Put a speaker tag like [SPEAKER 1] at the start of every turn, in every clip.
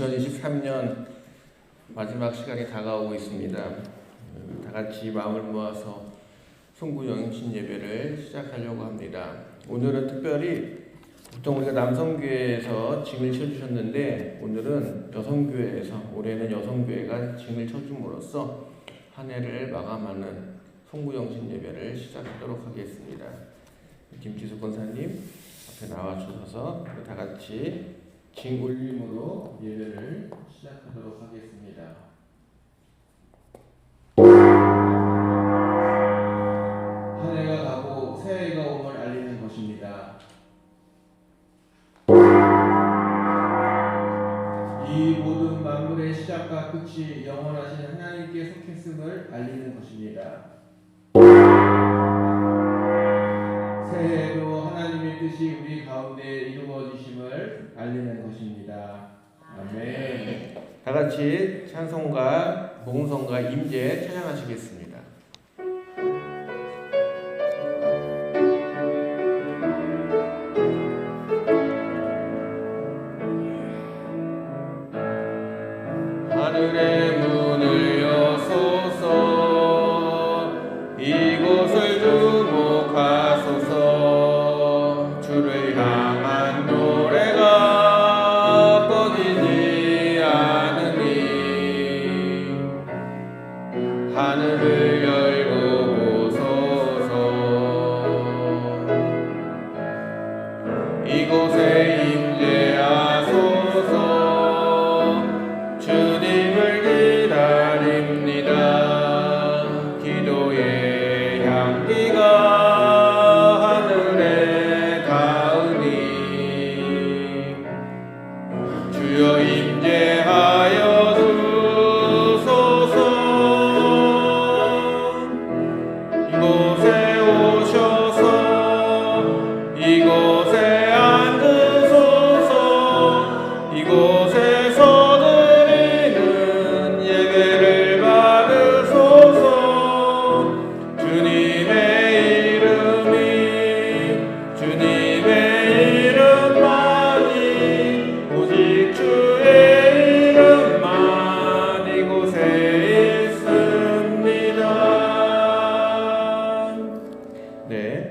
[SPEAKER 1] 2023년 마지막 시간이 다가오고 있습니다. 다 같이 마음을 모아서 송구 영신 예배를 시작하려고 합니다. 오늘은 특별히 보통 우리가 남성교회에서 징을 쳐주셨는데 오늘은 여성교회에서 올해는 여성교회가 징을 쳐줌으로써 한 해를 마감하는 송구 영신 예배를 시작하도록 하겠습니다. 김기수 권사님 앞에 나와주셔서 다 같이 징 울림으로 예배를 시작하도록 하겠습니다. 한 해가 가고 새 해가 옴을 알리는 것입니다. 이 모든 만물의 시작과 끝이 영원하신 하나님께 속했음을 알리는 것입니다. 새해에도 하나님의 뜻이 우리 가운데 이루어지심을 알리는 것입니다. 아멘. 다 같이 찬송가, 봉성가, 임재 찬양하시겠습니다. 하늘의 문을 여소서, 이곳을 주목하소서. 주를 향한 노래가 꺼지지 않으니 하늘을 열고 보소서. 이곳에 임재하소서. 주님을 기다립니다. 기도의 향기가 하늘에 닿으니 주여 임재하여 주소서. 이곳에 오셔서 이곳에 앉으소서. 이곳에서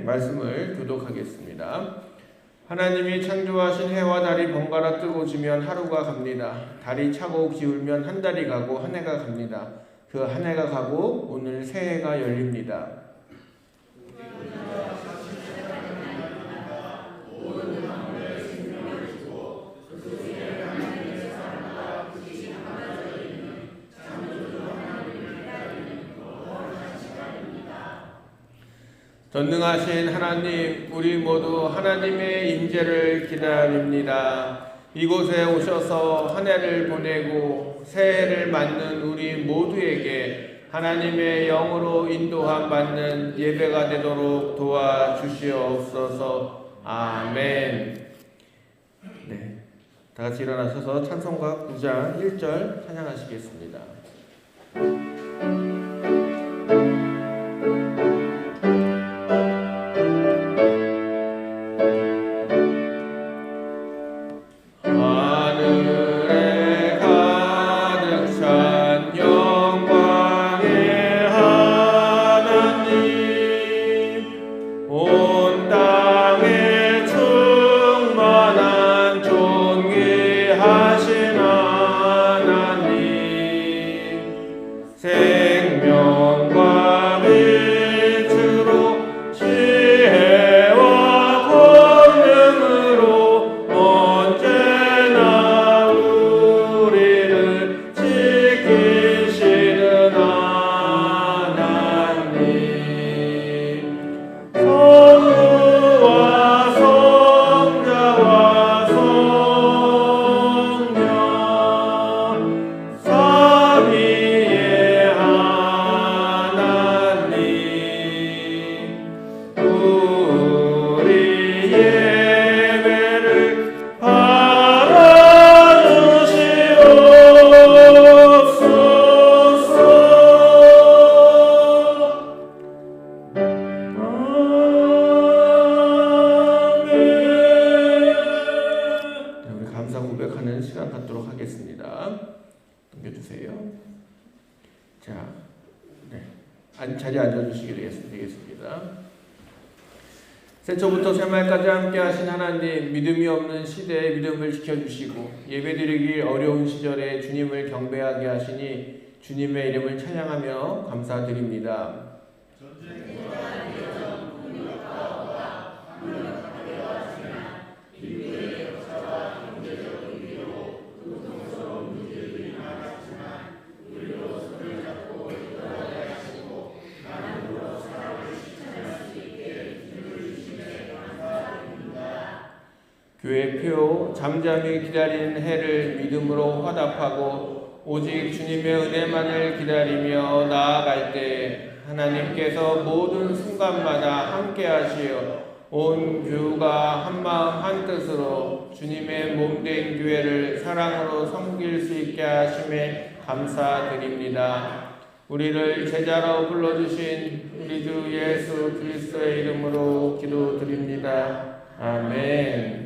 [SPEAKER 1] 말씀을 교독하겠습니다. 하나님이 창조하신 해와 달이 번갈아 뜨고지면 하루가 갑니다. 달이 차고 기울면 한 달이 가고 한 해가 갑니다. 그 한 해가 가고 오늘 새해가 열립니다. 전능하신 하나님, 우리 모두 하나님의 임재를 기다립니다. 이곳에 오셔서 한 해를 보내고 새해를 맞는 우리 모두에게 하나님의 영으로 인도함 받는 예배가 되도록 도와주시옵소서. 아멘. 네, 다 같이 일어나셔서 찬송가 9장 1절 찬양하시겠습니다. 알려주시게 되겠습니다. 새초부터 새말까지 함께 하신 하나님, 믿음이 없는 시대에 믿음을 지켜주시고 예배드리기 어려운 시절에 주님을 경배하게 하시니 주님의 이름을 찬양하며 감사드립니다. 교회 표 잠잠히 기다리는 해를 믿음으로 화답하고 오직 주님의 은혜만을 기다리며 나아갈 때 하나님께서 모든 순간마다 함께 하시어 온 교우가 한마음 한뜻으로 주님의 몸된 교회를 사랑으로 섬길 수 있게 하심에 감사드립니다. 우리를 제자로 불러주신 우리 주 예수 그리스도의 이름으로 기도드립니다. 아멘.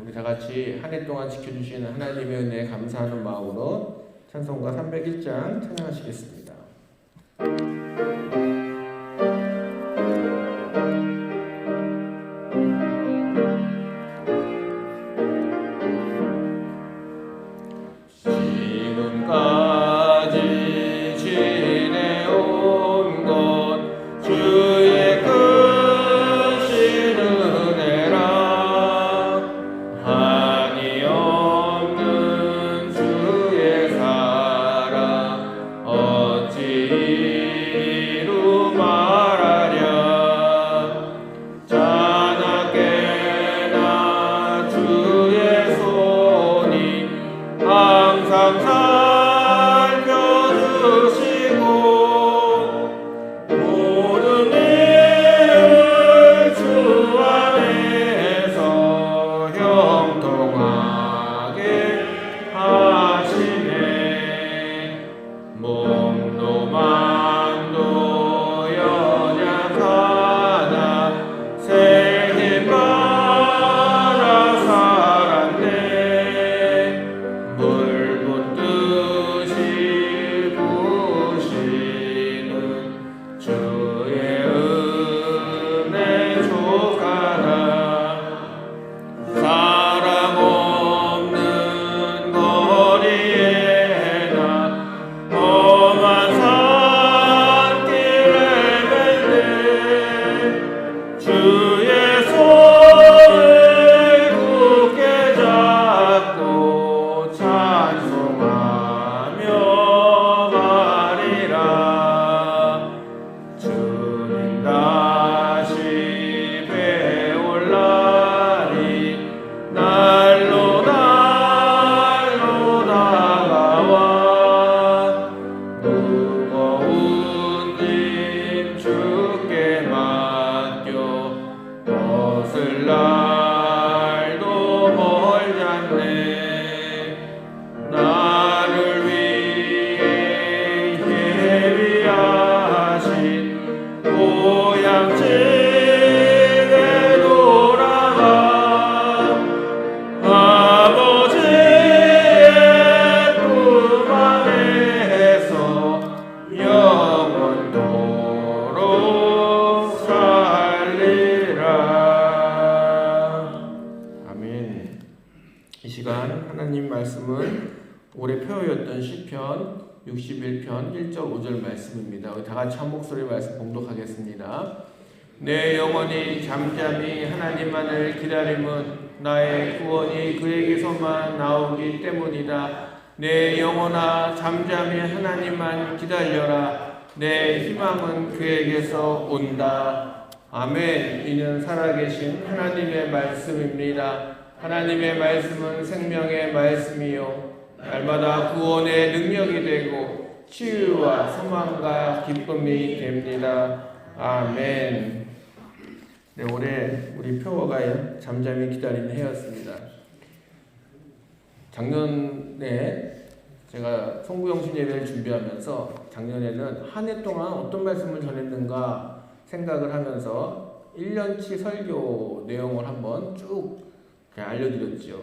[SPEAKER 1] 우리 다 같이 한 해 동안 지켜주신 하나님의 은혜에 감사하는 마음으로 찬송가 301장 찬양하시겠습니다. 지금까지 지내온 것 주의 크신 은혜라 한이 없는 주의 사랑 어찌 이루 말하랴 자나깨나 주의 손이 항상 살펴주시고 모든 일을 주 안에서 형통하게 하시네. 몸도 마음도 연약하나 새 힘 받아 살았네. 물 붓듯이 부으시는 주의 은혜 족하다. 사랑 없는 거리에 나 험한 산길에 갈 때 주의 손을 굳게 잡고 찬송하며 가리라. 주님 다시 배올 날이 날로 다가와 무거운 짐 주께 맡겨 벗을 날도 멀지 않네. 나를 위해 예비하신 고향집에 돌아가 아버지의 품 안에서 영원토록 살리라. 아멘. 이 시간 하나님 말씀은 올해 표였던 시편 61편 1절 5절 말씀입니다. 우리 다 같이 한 목소리 말씀 봉독하겠습니다. 내 영혼이 잠잠히 하나님만을 기다림은 나의 구원이 그에게서만 나오기 때문이다. 내 영혼아 잠잠히 하나님만 기다려라. 내 희망은 그에게서 온다. 아멘. 이는 살아계신 하나님의 말씀입니다. 하나님의 말씀은 생명의 말씀이요 날마다 구원의 능력이 되고 치유와 소망과 기쁨이 됩니다. 아멘. 네, 올해 우리 표어가 잠잠히 기다리는 해였습니다. 작년에 제가 송구영신 예배를 준비하면서 작년에는 한 해 동안 어떤 말씀을 전했는가 생각을 하면서 1년치 설교 내용을 한번 쭉 알려드렸죠.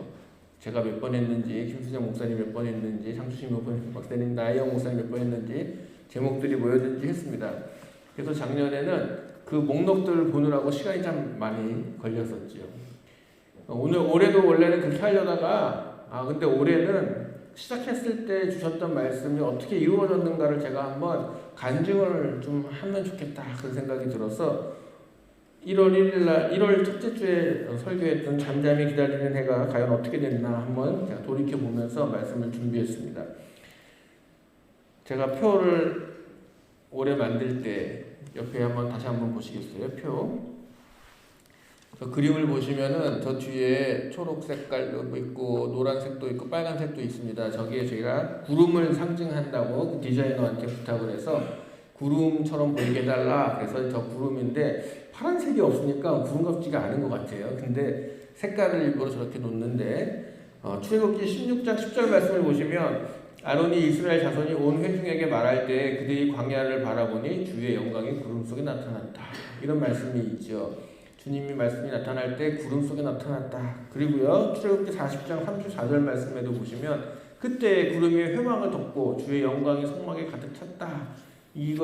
[SPEAKER 1] 제가 몇 번 했는지, 김수정 목사님 몇 번 했는지, 장수신 목사님, 나혜영 목사님 몇 번 했는지 제목들이 뭐였는지 했습니다. 그래서 작년에는 그 목록들을 보느라고 시간이 참 많이 걸렸었죠. 올해도 원래는 그렇게 하려다가 근데 올해는 시작했을 때 주셨던 말씀이 어떻게 이루어졌는가를 제가 한번 간증을 좀 하면 좋겠다 그런 생각이 들어서 1월 1일 날 1월 첫째 주에 설교했던 잠잠히 기다리는 해가 과연 어떻게 됐나 한번 제가 돌이켜 보면서 말씀을 준비했습니다. 제가 표를 올해 만들 때 옆에 다시 한번 보시겠어요? 표. 그림을 보시면은 저 뒤에 초록 색깔도 있고 노란색도 있고 빨간색도 있습니다. 저기에 저희가 구름을 상징한다고 디자이너한테 부탁을 해서 구름처럼 보이게 해달라. 그래서 저 구름인데 파란색이 없으니까 구름 같지가 않은 것 같아요. 근데 색깔을 일부러 저렇게 놓는데 출애굽기 16장 10절 말씀을 보시면 아론이 이스라엘 자손이 온 회중에게 말할 때 그들이 광야를 바라보니 주의 영광이 구름 속에 나타났다. 이런 말씀이 있죠. 주님이 말씀이 나타날 때 구름 속에 나타났다. 그리고요 출애굽기 40장 34절 말씀에도 보시면 그때 구름이 회막을 덮고 주의 영광이 성막에 가득 찼다. 이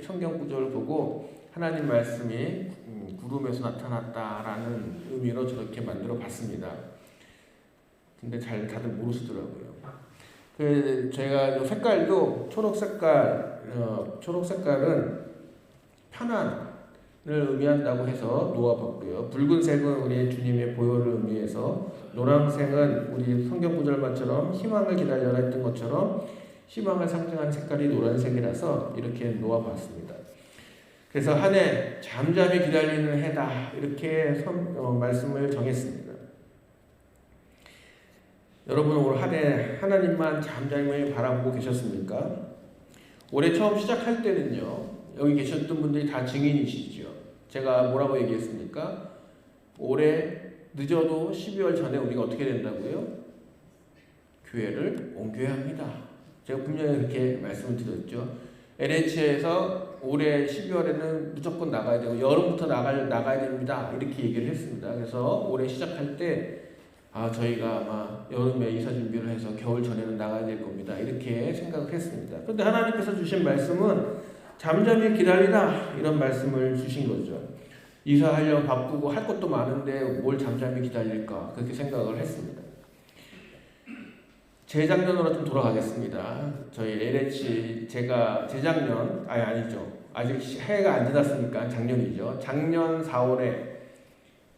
[SPEAKER 1] 성경 구절을 보고 하나님 말씀이 구름에서 나타났다라는 의미로 저렇게 만들어 봤습니다. 근데 다들 모르시더라고요. 제가 이 색깔도 초록 색깔은 편안을 의미한다고 해서 놓아봤고요. 붉은색은 우리 주님의 보혈을 의미해서, 노란색은 우리 성경 구절만처럼 희망을 기다려라 했던 것처럼 희망을 상징하는 색깔이 노란색이라서 이렇게 놓아봤습니다. 그래서 한 해 잠잠히 기다리는 해다 이렇게 말씀을 정했습니다. 여러분 올 한 해 하나님만 잠잠히 바라보고 계셨습니까? 올해 처음 시작할 때는요, 여기 계셨던 분들이 다 증인이시죠. 제가 뭐라고 얘기했습니까? 올해 늦어도 12월 전에 우리가 어떻게 된다고요? 교회를 옮겨야 합니다. 제가 분명히 그렇게 말씀을 드렸죠. LH에서 올해 12월에는 무조건 나가야 되고 여름부터 나가야 됩니다. 이렇게 얘기를 했습니다. 그래서 올해 시작할 때 저희가 아마 여름에 이사 준비를 해서 겨울 전에는 나가야 될 겁니다. 이렇게 생각을 했습니다. 그런데 하나님께서 주신 말씀은 잠잠히 기다리라 이런 말씀을 주신 거죠. 이사하려면 바쁘고 할 것도 많은데 뭘 잠잠히 기다릴까 그렇게 생각을 했습니다. 재작년으로 좀 돌아가겠습니다. 저희 LH 제가 재작년 아니죠. 아직 해가 안 지났으니까 작년이죠. 작년 4월에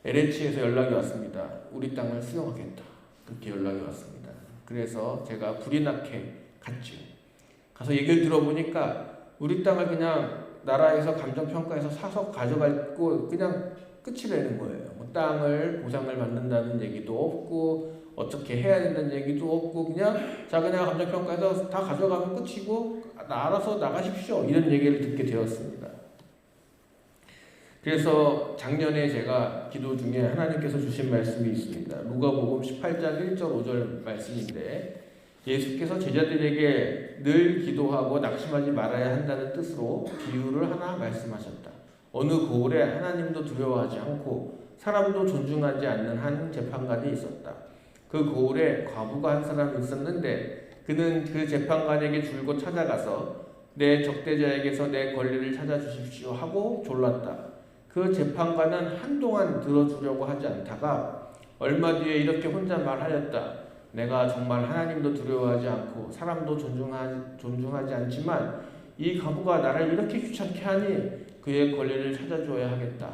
[SPEAKER 1] LH에서 연락이 왔습니다. 우리 땅을 수용하겠다. 그렇게 연락이 왔습니다. 그래서 제가 불이 나게 갔죠. 가서 얘기를 들어보니까 우리 땅을 그냥 나라에서 감정평가해서 사서 가져가고 그냥 끝이라는 거예요. 뭐 땅을 보상을 받는다는 얘기도 없고 어떻게 해야 된다는 얘기도 없고 그냥 자기네가 감정평가해서 다 가져가면 끝이고 알아서 나가십시오. 이런 얘기를 듣게 되었습니다. 그래서 작년에 제가 기도 중에 하나님께서 주신 말씀이 있습니다. 누가복음 18장 1절 5절 말씀인데 예수께서 제자들에게 늘 기도하고 낙심하지 말아야 한다는 뜻으로 비유를 하나 말씀하셨다. 어느 고을에 하나님도 두려워하지 않고 사람도 존중하지 않는 한 재판관이 있었다. 그 고을에 과부가 한 사람이 있었는데 그는 그 재판관에게 줄곧 찾아가서 내 적대자에게서 내 권리를 찾아주십시오 하고 졸랐다. 그 재판관은 한동안 들어주려고 하지 않다가 얼마 뒤에 이렇게 혼자 말하였다. 내가 정말 하나님도 두려워하지 않고 사람도 존중하지 않지만 이 과부가 나를 이렇게 귀찮게 하니 그의 권리를 찾아줘야 하겠다.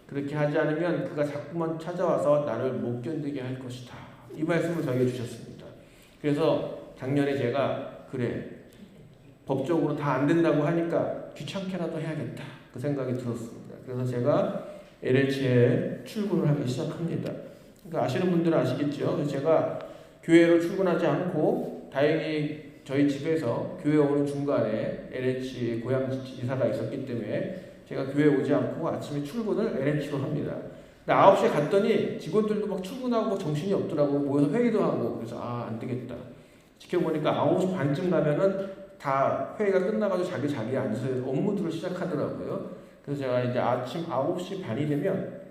[SPEAKER 1] 그렇게 하지 않으면 그가 자꾸만 찾아와서 나를 못 견디게 할 것이다. 이 말씀을 저에게 주셨습니다. 그래서 작년에 제가 법적으로 다 안 된다고 하니까 귀찮게라도 해야겠다. 그 생각이 들었습니다. 그래서 제가 LH에 출근을 하기 시작합니다. 그러니까 아시는 분들은 아시겠죠. 제가 교회로 출근하지 않고 다행히 저희 집에서 교회 오는 중간에 LH 고향 이사가 있었기 때문에 제가 교회 오지 않고 아침에 출근을 LH로 합니다. 근데 9시에 갔더니 직원들도 막 출근하고 막 정신이 없더라고. 모여서 회의도 하고. 그래서 안 되겠다. 지켜보니까 9시 반쯤 가면은 다 회의가 끝나가지고 자기에 앉아서 업무들을 시작하더라고요. 그래서 제가 이제 아침 9시 반이 되면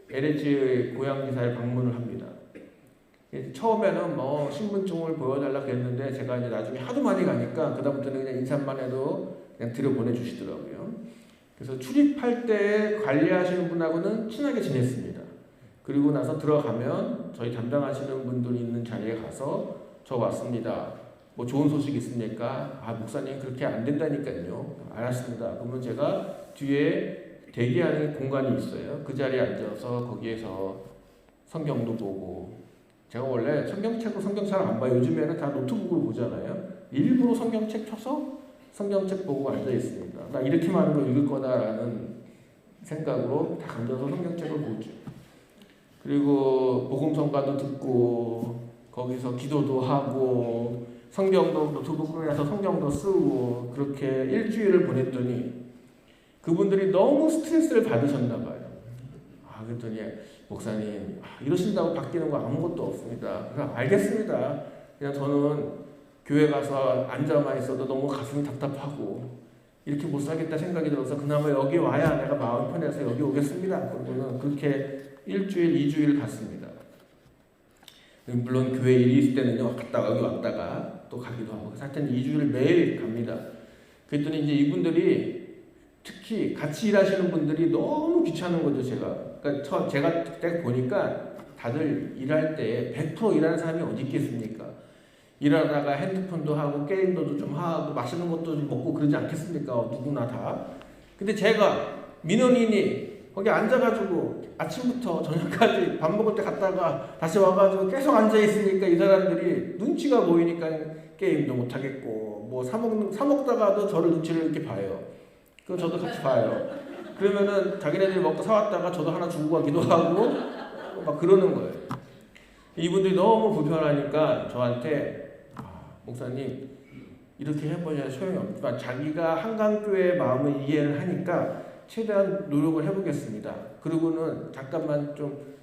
[SPEAKER 1] LH 고향 이사에 방문을 합니다. 처음에는 뭐 신분증을 보여달라고 했는데 제가 이제 나중에 하도 많이 가니까 그다음부터는 그냥 인사만 해도 그냥 들여보내주시더라고요. 그래서 출입할 때 관리하시는 분하고는 친하게 지냈습니다. 그리고 나서 들어가면 저희 담당하시는 분들이 있는 자리에 가서 저 왔습니다. 뭐 좋은 소식 있습니까? 아, 목사님 그렇게 안 된다니까요. 알았습니다. 그러면 제가 뒤에 대기하는 공간이 있어요. 그 자리에 앉아서 거기에서 성경도 보고, 제가 원래 성경책으로 성경 잘 안 봐요. 요즘에는 다 노트북으로 보잖아요. 일부러 성경책 펴서 성경책 보고 앉아 있습니다. 나 이렇게 많은 거 읽을 거다라는 생각으로 다 앉아서 성경책을 보죠. 그리고 복음성가도 듣고 거기서 기도도 하고 성경도 노트북으로 해서 성경도 쓰고 그렇게 일주일을 보냈더니 그분들이 너무 스트레스를 받으셨나 봐요. 그랬더니 목사님 이러신다고 바뀌는 거 아무것도 없습니다. 그래서 알겠습니다. 그냥 저는 교회 가서 앉아만 있어도 너무 가슴이 답답하고 이렇게 못 살겠다 생각이 들어서 그나마 여기 와야 내가 마음 편해서 여기 오겠습니다. 그러고는 그렇게 일주일, 2주일 갔습니다. 물론 교회 일이 있을 때는요, 갔다가 여기 왔다가 또 가기도 하고, 하여튼 2주일 매일 갑니다. 그랬더니 이제 이분들이 특히 같이 일하시는 분들이 너무 귀찮은 거죠, 제가. 그러니까 제가 그때 보니까 다들 일할 때 100% 일하는 사람이 어디 있겠습니까? 일하다가 핸드폰도 하고 게임도 좀 하고 맛있는 것도 좀 먹고 그러지 않겠습니까? 누구나 다. 근데 제가 민원인이 거기 앉아가지고 아침부터 저녁까지 밥 먹을 때 갔다가 다시 와가지고 계속 앉아있으니까 이 사람들이 눈치가 보이니까 게임도 못하겠고 뭐 사먹다가도 저를 눈치를 이렇게 봐요. 그럼 저도 같이 봐요. 그러면은 자기네들이 먹고 사왔다가 저도 하나 주고 가기도 하고 막 그러는 거예요. 이분들이 너무 불편하니까 저한테 목사님 이렇게 해보냐 소용이 없지만 자기가 한강교회의 마음을 이해를 하니까 최대한 노력을 해보겠습니다. 그리고는 잠깐만 좀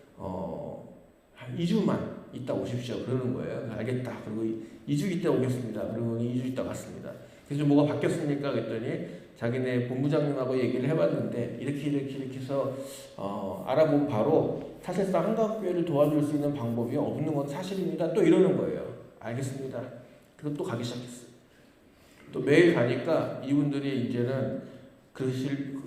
[SPEAKER 1] 한 2주만 있다 오십시오. 그러는 거예요. 알겠다. 그리고 2주 있다 오겠습니다. 그리고 2주 있다 갔습니다. 그래서 뭐가 바뀌었습니까? 그랬더니 자기네 본부장님하고 얘기를 해봤는데 이렇게 해서 알아보면 바로 사실상 한강교회를 도와줄 수 있는 방법이 없는 건 사실입니다. 또 이러는 거예요. 알겠습니다. 그리고 또 가기 시작했어요. 또 매일 가니까 이분들이 이제는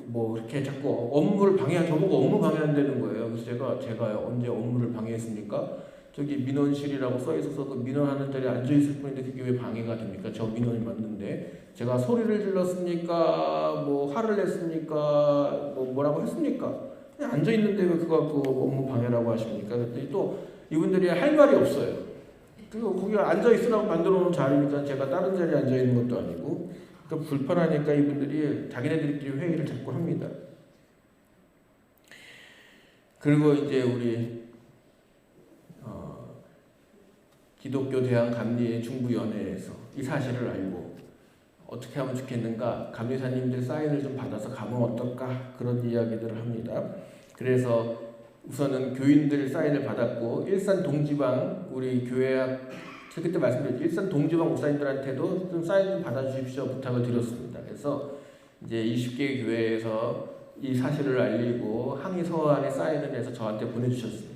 [SPEAKER 1] 뭐 이렇게 자꾸 업무를 저보고 업무 방해한다는 거예요. 그래서 제가 언제 업무를 방해했습니까? 저기 민원실이라고 써 있어서 그 민원하는 자리에 앉아 있을 뿐인데 그게 왜 방해가 됩니까? 저 민원이 맞는데 제가 소리를 질렀습니까? 뭐 화를 냈습니까? 뭐라고 했습니까? 그냥 앉아 있는데 왜 그거 갖고 업무 방해라고 하십니까? 그랬더니 또 이분들이 할 말이 없어요. 그리고 거기 앉아 있으라고 만들어 놓은 자리니까 제가 다른 자리에 앉아 있는 것도 아니고 그러니까 불편하니까 이분들이 자기네들끼리 회의를 자꾸 합니다. 그리고 이제 우리 기독교 대학 감리 중부위원회에서 이 사실을 알고 어떻게 하면 좋겠는가 감리사님들 사인을 좀 받아서 가면 어떨까 그런 이야기들을 합니다. 그래서 우선은 교인들 사인을 받았고 일산 동지방 우리 교회 그때 말씀드렸죠. 일산 동지방 목사님들한테도 좀 사인 좀 받아주십시오 부탁을 드렸습니다. 그래서 이제 20개 교회에서 이 사실을 알리고 항의 서한에 사인을 해서 저한테 보내주셨습니다.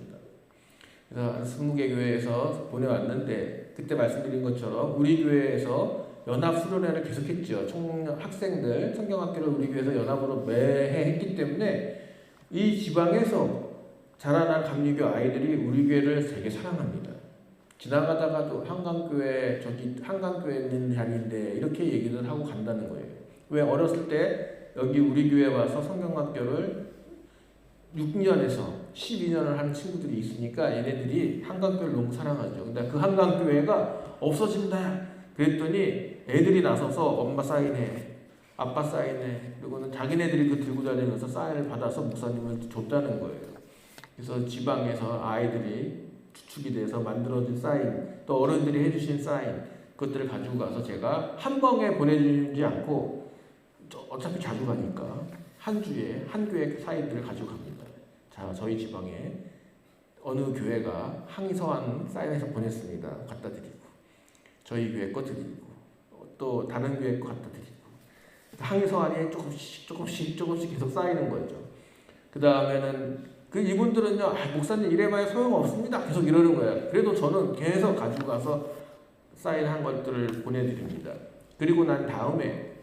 [SPEAKER 1] 그래서 한 20개 교회에서 보내왔는데 그때 말씀드린 것처럼 우리 교회에서 연합수련회를 계속했죠. 학생들 성경학교를 우리 교회에서 연합으로 매해 했기 때문에 이 지방에서 자라난 감리교 아이들이 우리 교회를 되게 사랑합니다. 지나가다가도 한강교회 있는 자리인데 이렇게 얘기를 하고 간다는 거예요. 왜 어렸을 때 여기 우리 교회 와서 성경학교를 6년에서 12년을 하는 친구들이 있으니까 얘네들이 한강교회를 너무 사랑하죠. 근데 그 한강교회가 없어진다. 그랬더니 애들이 나서서 엄마 사인해, 아빠 사인해, 그리고는 자기네들이 그 들고 다니면서 사인을 받아서 목사님을 줬다는 거예요. 그래서 지방에서 아이들이 추측이 돼서 만들어진 사인, 또 어른들이 해주신 사인, 그것들을 가지고 가서 제가 한 방에 보내주지 않고 어차피 자주 가니까 한 주에 한 교회 사인들을 가지고 갑니다. 자, 저희 지방에 어느 교회가 항의 서한 사인해서 보냈습니다. 갖다 드리고 저희 교회 거 드리고 또 다른 교회 거 갖다 드리고 항의 서한이 조금씩 계속 쌓이는 거죠. 그 다음에는 그 이분들은요, 목사님 이래봐야 소용없습니다. 계속 이러는 거예요. 그래도 저는 계속 가지고 가서 사인한 것들을 보내드립니다. 그리고 난 다음에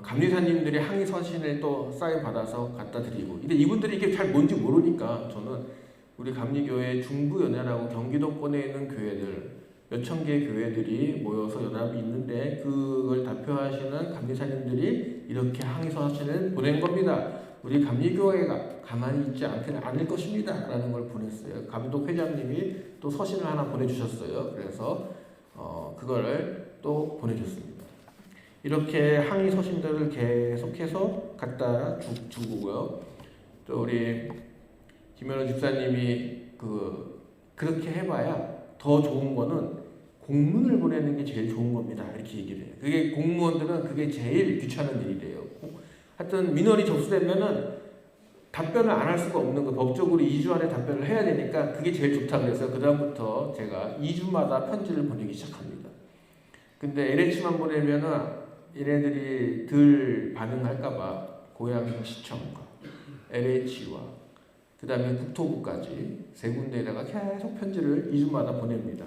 [SPEAKER 1] 감리사님들이 항의 서신을 또 사인 받아서 갖다 드리고, 근데 이분들이 이게 잘 뭔지 모르니까 저는 우리 감리교회 중부연합하고 경기도권에 있는 교회들 몇천 개의 교회들이 모여서 연합이 있는데 그걸 대표하시는 감리사님들이 이렇게 항의 서신을 보낸 겁니다. 우리 감리교회가 가만히 있지 않을 것입니다 라는 걸 보냈어요. 감독 회장님이 또 서신을 하나 보내주셨어요. 그래서 그걸 또 보내줬습니다. 이렇게 항의 서신들을 계속해서 갖다 주고요. 또 우리 김현우 집사님이 그렇게 해봐야 더 좋은 거는 공문을 보내는 게 제일 좋은 겁니다. 이렇게 얘기를 해요. 그게 공무원들은 그게 제일 귀찮은 일이래요. 하여튼 민원이 접수되면은 답변을 안 할 수가 없는 거, 법적으로 2주 안에 답변을 해야 되니까 그게 제일 좋다고 그래서 그 다음부터 제가 2주마다 편지를 보내기 시작합니다. 근데 LH만 보내면은 얘네들이 덜 반응할까봐 고양시청과 LH와 그 다음에 국토부까지 세 군데에다가 계속 편지를 2주마다 보냅니다.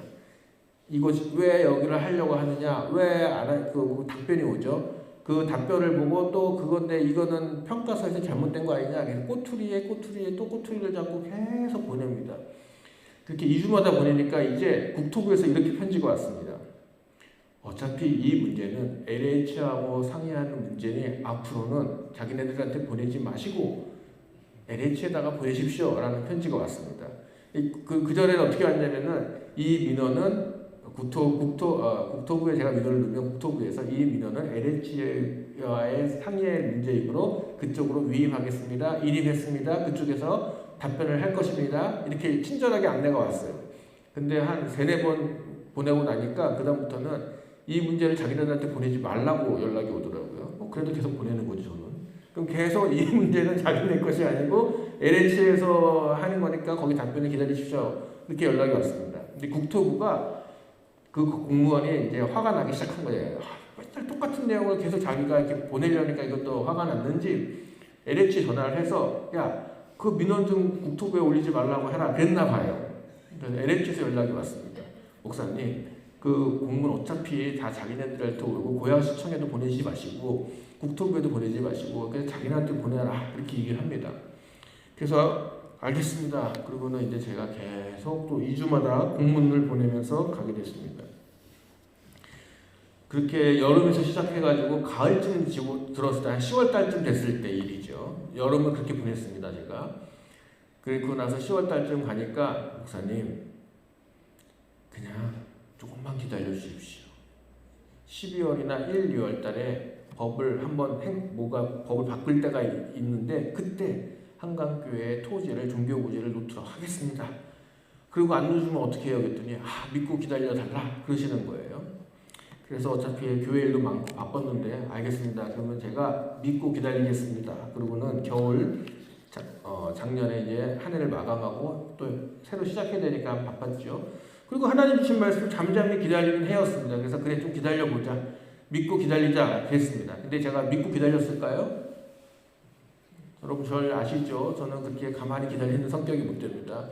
[SPEAKER 1] 이것이 왜 여기를 하려고 하느냐, 왜 안 답변이 오죠. 그 답변을 보고 또 그건데 이거는 평가서에서 잘못된 거 아니냐, 그래서 꼬투리에 또 꼬투리를 잡고 계속 보냅니다. 그렇게 2주마다 보내니까 이제 국토부에서 이렇게 편지가 왔습니다. 어차피 이 문제는 LH하고 상의하는 문제니 앞으로는 자기네들한테 보내지 마시고 LH에다가 보내십시오 라는 편지가 왔습니다. 그 전에는 어떻게 왔냐면은 이 민원은 국토부에 제가 민원을 넣으면 국토부에서 이 민원은 LH와의 상의의 문제이므로 그쪽으로 위임하겠습니다. 인입했습니다. 그쪽에서 답변을 할 것입니다. 이렇게 친절하게 안내가 왔어요. 근데 한 3-4번 보내고 나니까 그 다음부터는 이 문제를 자기들한테 보내지 말라고 연락이 오더라고요. 그래도 계속 보내는 거죠, 저는. 그럼 계속 이 문제는 자기네 것이 아니고 LH에서 하는 거니까 거기 답변을 기다리십시오. 이렇게 연락이 왔습니다. 근데 국토부가 그 공무원이 이제 화가 나기 시작한 거예요. 맨날 똑같은 내용을 계속 자기가 이렇게 보내려니까 이것도 화가 났는지 LH 전화를 해서 그 민원 좀 국토부에 올리지 말라고 해라 그랬나 봐요. 그래서 LH에서 연락이 왔습니다. 목사님, 그 공문 어차피 다 자기네들한테 오고 고양시청에도 보내지 마시고 국토부에도 보내지 마시고 그냥 자기네한테 보내라 이렇게 얘기를 합니다. 그래서 알겠습니다. 그리고는 이제 제가 계속 또 2주마다 공문을 보내면서 가게 됐습니다. 그렇게 여름에서 시작해가지고 가을쯤 들었을 때 한 10월 달쯤 됐을 때 일이죠. 여름을 그렇게 보냈습니다, 제가. 그리고 나서 10월 달쯤 가니까 목사님 그냥 조금만 기다려 주십시오. 12월이나 1, 2월 달에 법을 바꿀 때가 있는데 그때 한강교회 토지를 종교부지를 놓도록 하겠습니다. 그리고 안 놓으면 어떻게 해요? 그랬더니 믿고 기다려달라 그러시는 거예요. 그래서 어차피 교회 일도 많고 바빴는데 알겠습니다. 그러면 제가 믿고 기다리겠습니다. 그리고는 겨울 작년에 이제 한 해를 마감하고 또 새로 시작해야 되니까 바빴죠. 그리고 하나님 주신 말씀 잠잠히 기다리는 해였습니다. 그래서 그래 좀 기다려보자. 믿고 기다리자 그랬습니다. 근데 제가 믿고 기다렸을까요? 여러분 저를 아시죠? 저는 그렇게 가만히 기다리는 성격이 못 됩니다.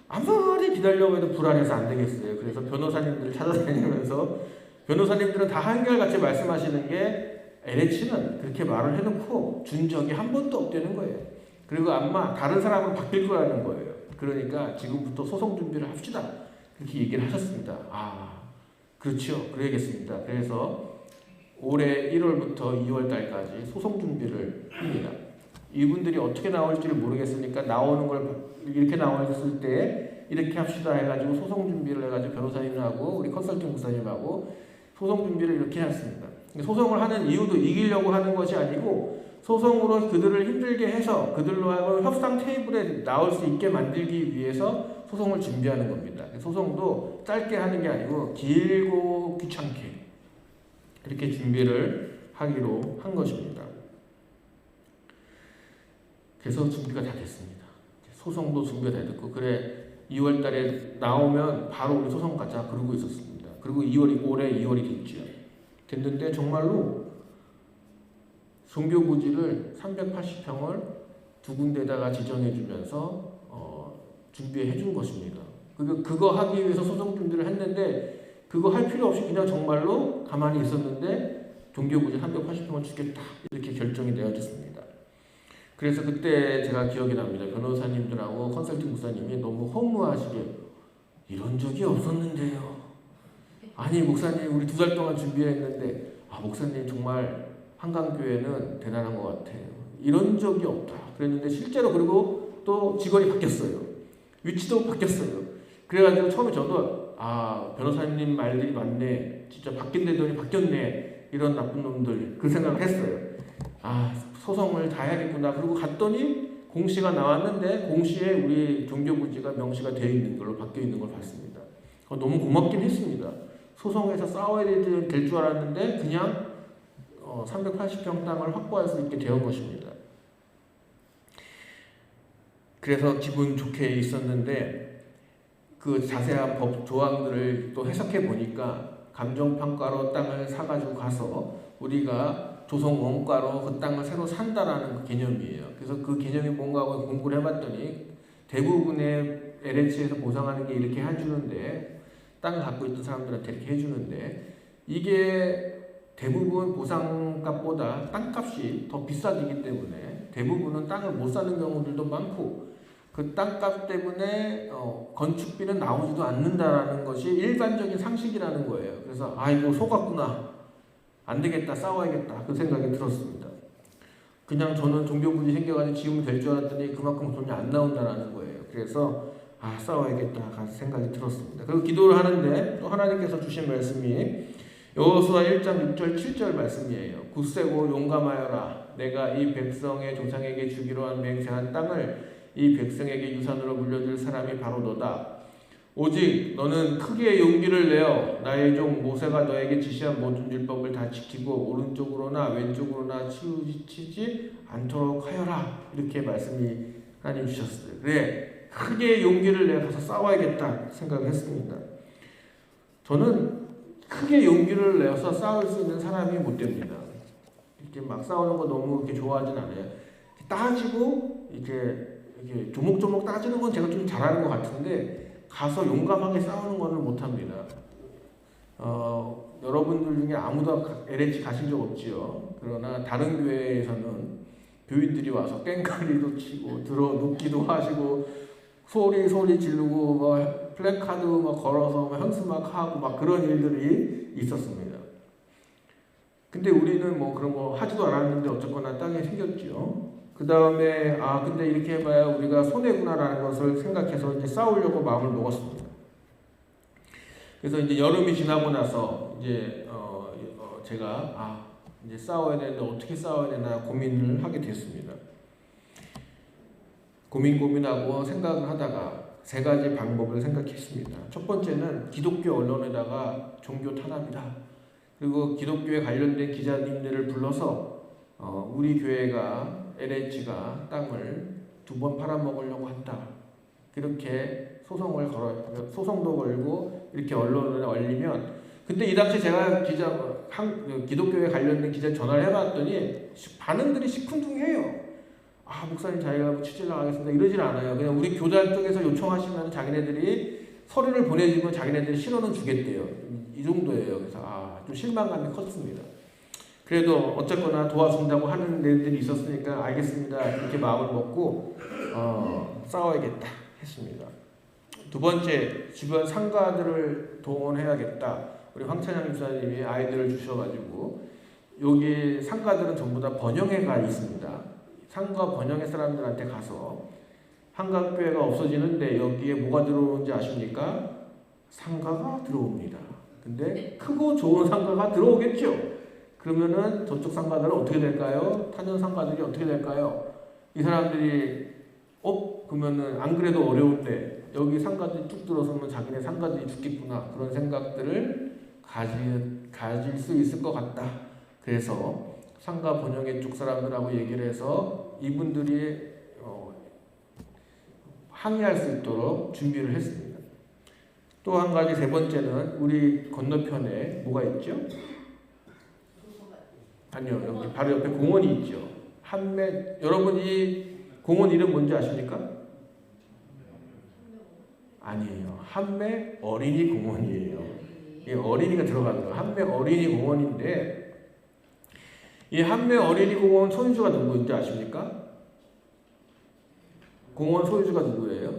[SPEAKER 1] 아무리 기다려고 해도 불안해서 안 되겠어요. 그래서 변호사님들을 찾아다니면서 변호사님들은 다 한결같이 말씀하시는 게 LH는 그렇게 말을 해놓고 준 적이 한 번도 없다는 거예요. 그리고 아마 다른 사람은 바뀔 거라는 거예요. 그러니까 지금부터 소송 준비를 합시다. 그렇게 얘기를 하셨습니다. 그렇죠. 그래야겠습니다. 그래서 올해 1월부터 2월 달까지 소송 준비를 합니다. 이분들이 어떻게 나올지를 모르겠으니까 나오는 걸 이렇게 나왔을 때 이렇게 합시다 해가지고 소송 준비를 해가지고 변호사님하고 우리 컨설팅 목사님하고 소송 준비를 이렇게 했습니다. 소송을 하는 이유도 이기려고 하는 것이 아니고 소송으로 그들을 힘들게 해서 그들로 하여금 협상 테이블에 나올 수 있게 만들기 위해서 소송을 준비하는 겁니다. 소송도 짧게 하는 게 아니고 길고 귀찮게 이렇게 준비를 하기로 한 것입니다. 그래서 준비가 다 됐습니다. 소송도 준비가 다 됐고 그래 2월 달에 나오면 바로 우리 소송 가자 그러고 있었습니다. 그리고 올해 2월이 됐죠. 됐는데 정말로 종교부지를 380평을 두 군데다가 지정해주면서 준비해 준 것입니다. 그거 하기 위해서 소송 준비를 했는데 그거 할 필요 없이 그냥 정말로 가만히 있었는데 종교부지 380평을 주겠다 이렇게 결정이 내어졌습니다. 그래서 그때 제가 기억이 납니다. 변호사님들하고 컨설팅 목사님이 너무 허무하시게 이런 적이 없었는데요. 아니 목사님 우리 2달 동안 준비했는데 목사님 정말 한강교회는 대단한 것 같아요. 이런 적이 없다. 그랬는데 실제로 그리고 또 직원이 바뀌었어요. 위치도 바뀌었어요. 그래가지고 처음에 저도 변호사님 말들이 맞네. 진짜 바뀐다더니 바뀌었네. 이런 나쁜 놈들 그 생각을 했어요. 소송을 다 해야겠구나. 그리고 갔더니 공시가 나왔는데 공시에 우리 종교부지가 명시가 되어 있는 걸로 바뀌어 있는 걸 봤습니다. 너무 고맙긴 했습니다. 소송에서 싸워야 될 줄 알았는데 그냥 380평 땅을 확보할 수 있게 되었 것입니다. 그래서 기분 좋게 있었는데 그 자세한 법 조항들을 또 해석해 보니까 감정평가로 땅을 사가지고 가서 우리가 조성 원가로 그 땅을 새로 산다라는 그 개념이에요. 그래서 그 개념이 뭔가 하고 공부를 해봤더니 대부분의 LH에서 보상하는 게 이렇게 해주는데 땅을 갖고 있던 사람들한테 이렇게 해주는데 이게 대부분 보상값보다 땅값이 더 비싸지기 때문에 대부분은 땅을 못 사는 경우들도 많고 그 땅값 때문에 건축비는 나오지도 않는다라는 것이 일반적인 상식이라는 거예요. 그래서 이거 속았구나. 안 되겠다. 싸워야겠다. 그 생각이 들었습니다. 그냥 저는 종교부지 생겨가지고 지으면 될 줄 알았더니 그만큼 돈이 안 나온다라는 거예요. 그래서 싸워야겠다 생각이 들었습니다. 그리고 기도를 하는데 또 하나님께서 주신 말씀이 여호수아 1장 6절 7절 말씀이에요. 굳세고 용감하여라. 내가 이 백성의 조상에게 주기로 한 맹세한 땅을 이 백성에게 유산으로 물려줄 사람이 바로 너다. 오직 너는 크게 용기를 내어 나의 종 모세가 너에게 지시한 모든 율법을 다 지키고 오른쪽으로나 왼쪽으로나 치우치지 않도록 하여라. 이렇게 말씀이 하나님 주셨어요. 그래, 크게 용기를 내어 가서 싸워야겠다 생각했습니다. 저는 크게 용기를 내어서 싸울 수 있는 사람이 못 됩니다. 이렇게 막 싸우는 거 너무 이렇게 좋아하진 않아요. 따지고 이렇게 조목조목 따지는 건 제가 좀 잘하는 것 같은데 가서 용감하게 싸우는 거는 못합니다. 여러분들 중에 아무도 LH 가신 적 없지요. 그러나 다른 교회에서는 교인들이 와서 깽가리도 치고 들어 눕기도 하시고 소리 지르고 플래카드 걸어서 현수막 하고 그런 일들이 있었습니다. 근데 우리는 그런 거 하지도 않았는데 어쨌거나 땅에 생겼죠. 그 다음에 근데 이렇게 해봐야 우리가 손해구나라는 것을 생각해서 이제 싸우려고 마음을 먹었습니다. 그래서 이제 여름이 지나고 나서 이제 제가 이제 싸워야 되는데 어떻게 싸워야 되나 고민을 하게 됐습니다. 고민하고 생각을 하다가 3가지 방법을 생각했습니다. 첫 번째는 기독교 언론에다가 종교 탄압이다. 그리고 기독교에 관련된 기자님들을 불러서 우리 교회가 LH가 땅을 2번 팔아먹으려고 한다. 그렇게 소송도 걸고 이렇게 언론에 올리면 근데 이 당시 제가 기독교에 관련된 기자 전화를 해봤더니 반응들이 시큰둥해요. 목사님 자기가 취재 나가겠습니다. 이러질 않아요. 그냥 우리 교단 쪽에서 요청하시면 자기네들이 서류를 보내주면 자기네들이 실어는 주겠대요. 이 정도예요. 그래서 좀 실망감이 컸습니다. 그래도 어쨌거나 도와준다고 하는 애들이 있었으니까 알겠습니다. 이렇게 마음을 먹고 싸워야겠다 했습니다. 2번째, 주변 상가들을 동원해야겠다. 우리 황찬양 집사님이 아이들을 주셔가지고 여기 상가들은 전부 다 번영회가 있습니다. 상가 번영회 사람들한테 가서 한강교회가 없어지는데 여기에 뭐가 들어오는지 아십니까? 상가가 들어옵니다. 근데 크고 좋은 상가가 들어오겠죠. 그러면은 저쪽 상가들은 어떻게 될까요? 타전 상가들이 어떻게 될까요? 이 사람들이 그러면은 안 그래도 어려운데 여기 상가들이 쭉 들어서면 자기네 상가들이 죽겠구나 그런 생각들을 가질 수 있을 것 같다. 그래서 상가 번영회 쪽 사람들하고 얘기를 해서 이분들이 항의할 수 있도록 준비를 했습니다. 또 한 가지 3번째는 우리 건너편에 뭐가 있죠? 아니요, 여기 바로 옆에 공원이 있죠. 여러분 이 공원 이름 뭔지 아십니까? 아니에요. 한매 어린이 공원이에요. 이 어린이가 들어가는 거예요. 한매 어린이 공원인데 이 한매 어린이 공원 소유주가 누구인지 아십니까? 공원 소유주가 누구예요?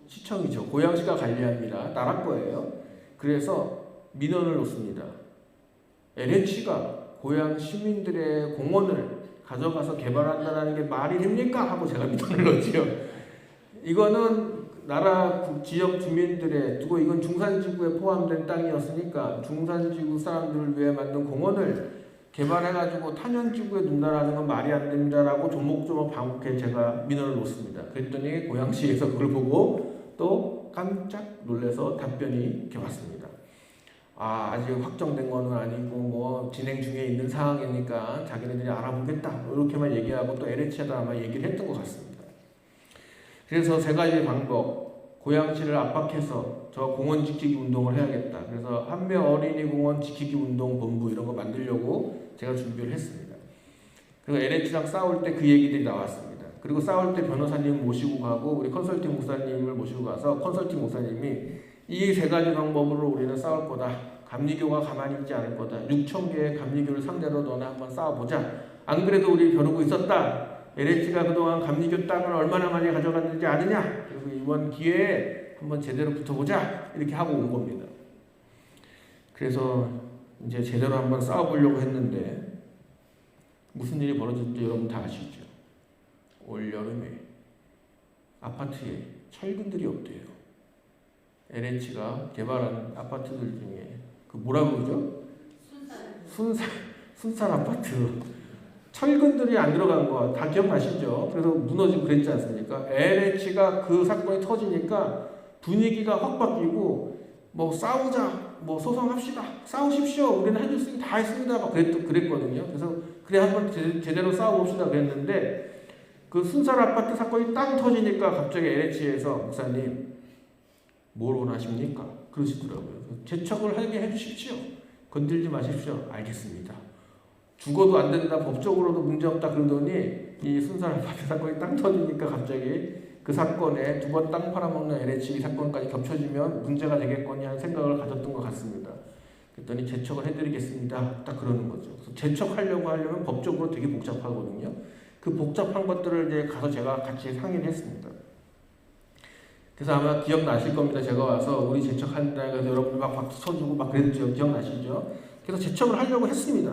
[SPEAKER 1] 시청이죠. 고양시가 관리합니다. 나라 거예요. 그래서 민원을 놓습니다. LH가 고양 시민들의 공원을 가져가서 개발한다는 게 말이 됩니까? 하고 제가 민원을 넣지요. 이거는 나라 지역 주민들의 두고 이건 중산지구에 포함된 땅이었으니까 중산지구 사람들을 위해 만든 공원을 개발해가지고 탄현지구에 둔다라는 건 말이 안 된다라고 조목조목 반복해 제가 민원을 놓습니다. 그랬더니 고양시에서 그걸 보고 또 깜짝 놀라서 답변이 이렇게 왔습니다. 아직 확정된 거는 아니고 뭐 진행 중에 있는 상황이니까 자기네들이 알아보겠다 이렇게만 얘기하고 또 LH에다 아마 얘기를 했던 것 같습니다. 그래서 세 가지 방법, 고양시를 압박해서 저 공원 지키기 운동을 해야겠다. 그래서 한매 어린이 공원 지키기 운동 본부 이런 거 만들려고 제가 준비를 했습니다. 그리고 LH랑 싸울 때 그 얘기들이 나왔습니다. 그리고 싸울 때 변호사님 모시고 가고 우리 컨설팅 목사님을 모시고 가서 컨설팅 목사님이 이 세 가지 방법으로 우리는 싸울 거다. 감리교가 가만히 있지 않을 거다. 6,000개의 감리교를 상대로 너네 한번 싸워보자. 안 그래도 우리 벼르고 있었다. LH가 그동안 감리교 땅을 얼마나 많이 가져갔는지 아느냐. 그리고 이번 기회에 한번 제대로 붙어보자. 이렇게 하고 온 겁니다. 그래서 이제 제대로 한번 싸워보려고 했는데 무슨 일이 벌어졌는지 여러분 다 아시죠? 올 여름에 아파트에 철근들이 없대요. LH가 개발한 아파트들 중에 그 뭐라고 그러죠? 순살 아파트. 철근들이 안 들어간 거 다 기억나시죠? 그래서 무너지고 그랬지 않습니까? LH가 그 사건이 터지니까 분위기가 확 바뀌고 뭐 싸우자, 뭐 소송합시다, 싸우십시오. 우리는 한 줄 다 했습니다. 막 그랬거든요. 그래서 그래 한번 제대로 싸워봅시다 그랬는데 그 순살 아파트 사건이 땅 터지니까 갑자기 LH에서 목사님 뭘 원하십니까? 그러시더라고요. 재척을 하게 해주십시오. 건들지 마십시오. 알겠습니다. 죽어도 안 된다, 법적으로도 문제없다 그러더니 이 순살 아파트 사건이 땅 터지니까 갑자기 그 사건에 두 번 땅 팔아먹는 LH 사건까지 겹쳐지면 문제가 되겠거니 하는 생각을 가졌던 것 같습니다. 그랬더니 재척을 해드리겠습니다. 딱 그러는 거죠. 그래서 재척하려고 하려면 법적으로 되게 복잡하거든요. 그 복잡한 것들을 이제 가서 제가 같이 상의를 했습니다. 그래서 아마 기억나실 겁니다. 제가 와서 우리 재척한다 해서 여러분 막 박수 쳐주고 막 그랬죠. 기억나시죠? 그래서 재척을 하려고 했습니다.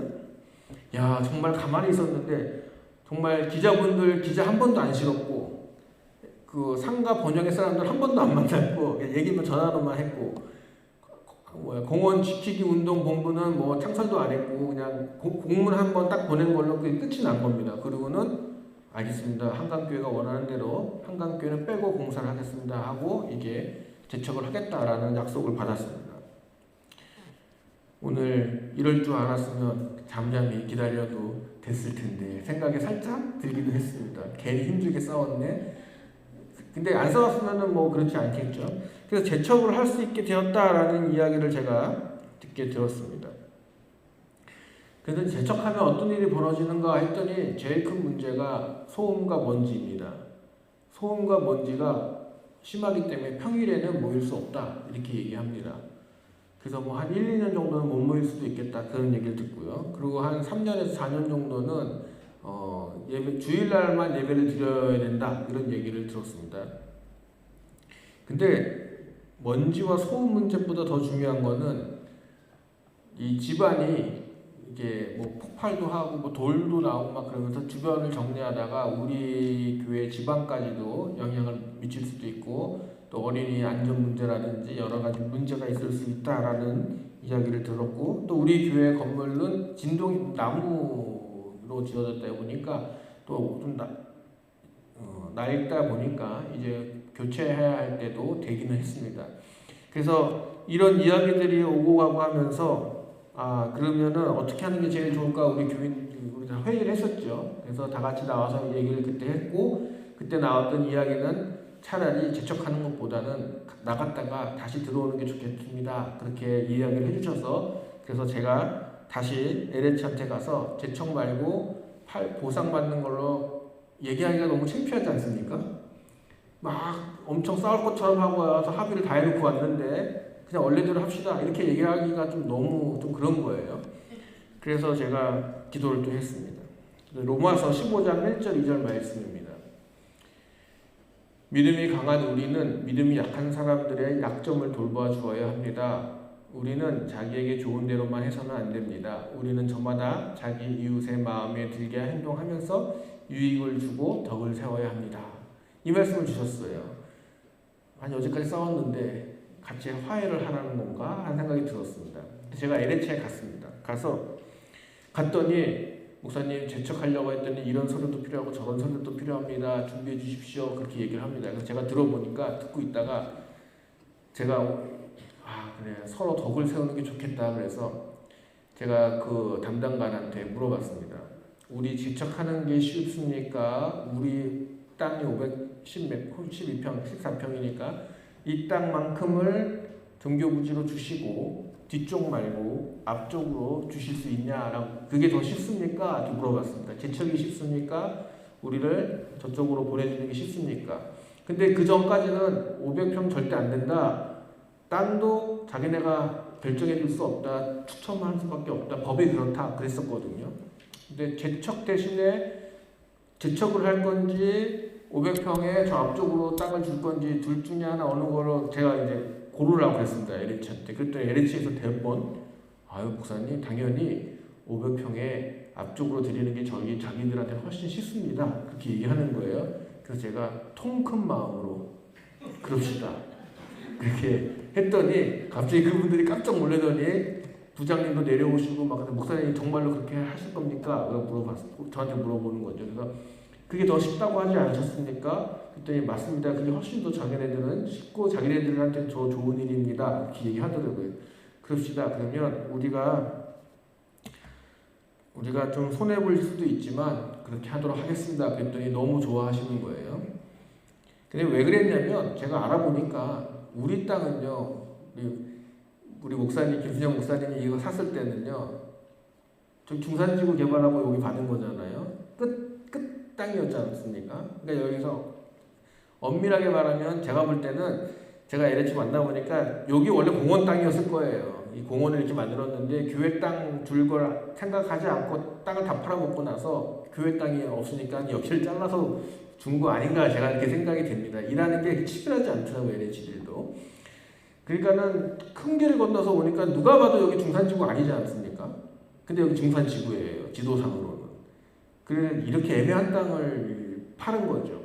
[SPEAKER 1] 야, 정말 가만히 있었는데 정말 기자분들 기자 한 번도 안 실었고 그 상가 번영의 사람들 한 번도 안 만났고 얘기만 전화로만 했고 공원 지키기 운동 본부는 뭐 창설도 안 했고 그냥 공문 한 번 딱 보낸 걸로 그게 끝이 난 겁니다. 그리고는 알겠습니다. 한강교회가 원하는 대로 한강교회는 빼고 공사를 하겠습니다 하고 이게 재척을 하겠다라는 약속을 받았습니다. 오늘 이럴 줄 알았으면 잠잠히 기다려도 됐을 텐데 생각이 살짝 들기도 했습니다. 괜히 힘들게 싸웠네. 근데 안 싸웠으면 뭐 그렇지 않겠죠. 그래서 재척을 할 수 있게 되었다라는 이야기를 제가 듣게 되었습니다. 그래서 재척하면 어떤 일이 벌어지는가 했더니 제일 큰 문제가 소음과 먼지입니다. 소음과 먼지가 심하기 때문에 평일에는 모일 수 없다 이렇게 얘기합니다. 그래서 뭐 한 1, 2년 정도는 못 모일 수도 있겠다 그런 얘기를 듣고요. 그리고 한 3년에서 4년 정도는 주일날만 예배를 드려야 된다 이런 얘기를 들었습니다. 근데 먼지와 소음 문제보다 더 중요한 거는 이 집안이 이게 뭐 폭발도 하고 뭐 돌도 나오고 막 그러면서 주변을 정리하다가 우리 교회 집안까지도 영향을 미칠 수도 있고 또 어린이 안전 문제라든지 여러 가지 문제가 있을 수 있다라는 이야기를 들었고 또 우리 교회 건물은 진동이 나무로 지어졌다 보니까 또 좀 낡다 보니까 이제 교체해야 할 때도 되기는 했습니다. 그래서 이런 이야기들이 오고 가고 하면서 그러면은 어떻게 하는 게 제일 좋을까 우리 다 회의를 했었죠. 그래서 다 같이 나와서 얘기를 그때 했고 그때 나왔던 이야기는 차라리 재척하는 것보다는 나갔다가 다시 들어오는 게 좋겠습니다. 그렇게 이야기를 해주셔서 그래서 제가 다시 LH한테 가서 재척 말고 보상받는 걸로 얘기하기가 너무 창피하지 않습니까? 막 엄청 싸울 것처럼 하고 와서 합의를 다 해놓고 왔는데 그냥 원래대로 합시다 이렇게 얘기하기가 좀 너무 좀 그런 거예요. 그래서 제가 기도를 또 했습니다. 로마서 15장 1절 2절 말씀입니다. 믿음이 강한 우리는 믿음이 약한 사람들의 약점을 돌봐주어야 합니다. 우리는 자기에게 좋은 대로만 해서는 안 됩니다. 우리는 저마다 자기 이웃의 마음에 들게 행동하면서 유익을 주고 덕을 세워야 합니다. 이 말씀을 주셨어요. 아니 어제까지 싸웠는데 같이 화해를 하라는 건가 하는 생각이 들었습니다. 제가 LH에 갔습니다. 갔더니 목사님 재척하려고 했더니 이런 서류도 필요하고 저런 서류도 필요합니다. 준비해 주십시오. 그렇게 얘기를 합니다. 그래서 제가 들어보니까 듣고 있다가 제가 그래 서로 덕을 세우는 게 좋겠다 그래서 제가 그 담당관한테 물어봤습니다. 우리 재척하는 게 쉽습니까? 우리 땅이 512평, 14평이니까 이 땅만큼을 종교부지로 주시고 뒤쪽 말고 앞쪽으로 주실 수 있냐라고 그게 더 쉽습니까? 이렇게 물어봤습니다. 재척이 쉽습니까? 우리를 저쪽으로 보내주는 게 쉽습니까? 근데 그 전까지는 500평 절대 안 된다. 땅도 자기네가 결정해 줄 수 없다. 추첨할 수밖에 없다. 법이 그렇다. 그랬었거든요. 근데 재척 대신에 재척을 할 건지 500평에 저 앞쪽으로 땅을 줄 건지 둘 중에 하나 어느 거로 제가 이제 고르라고 했습니다. LH한테. 그랬더니 LH에서 대번 목사님 당연히 500평에 앞쪽으로 드리는 게 자기들한테 훨씬 쉽습니다. 그렇게 얘기하는 거예요. 그래서 제가 통 큰 마음으로 그럽시다. 그렇게 했더니 갑자기 그분들이 깜짝 놀라더니 부장님도 내려오시고 막 목사님 정말로 그렇게 하실 겁니까? 저한테 물어보는 거죠. 그래서 그게 더 쉽다고 하지 않으셨습니까? 그랬더니 맞습니다. 그게 훨씬 더 자기네들은 쉽고 자기네들한테 더 좋은 일입니다. 이렇게 얘기하더라고요. 그럽시다. 그러면 우리가 좀 손해볼 수도 있지만 그렇게 하도록 하겠습니다. 그랬더니 너무 좋아하시는 거예요. 근데 왜 그랬냐면 제가 알아보니까 우리 땅은요. 우리 목사님 김순영 목사님이 이거 샀을 때는요. 저기 중산지구 개발하고 여기 받은 거잖아요. 끝 땅이었지 않습니까? 그러니까 여기서 엄밀하게 말하면 제가 볼 때는 제가 LH 만나보니까 여기 원래 공원 땅이었을 거예요. 이 공원을 이렇게 만들었는데 교회 땅 줄 걸 생각하지 않고 땅을 다 팔아먹고 나서 교회 땅이 없으니까 여기를 잘라서 준 거 아닌가 제가 이렇게 생각이 됩니다. 일하는 게 치밀하지 않더라고요. LH들도. 그러니까는 큰 길을 건너서 오니까 누가 봐도 여기 중산지구 아니지 않습니까? 근데 여기 중산지구예요. 지도상으로는. 그래 이렇게 애매한 땅을 파는 거죠.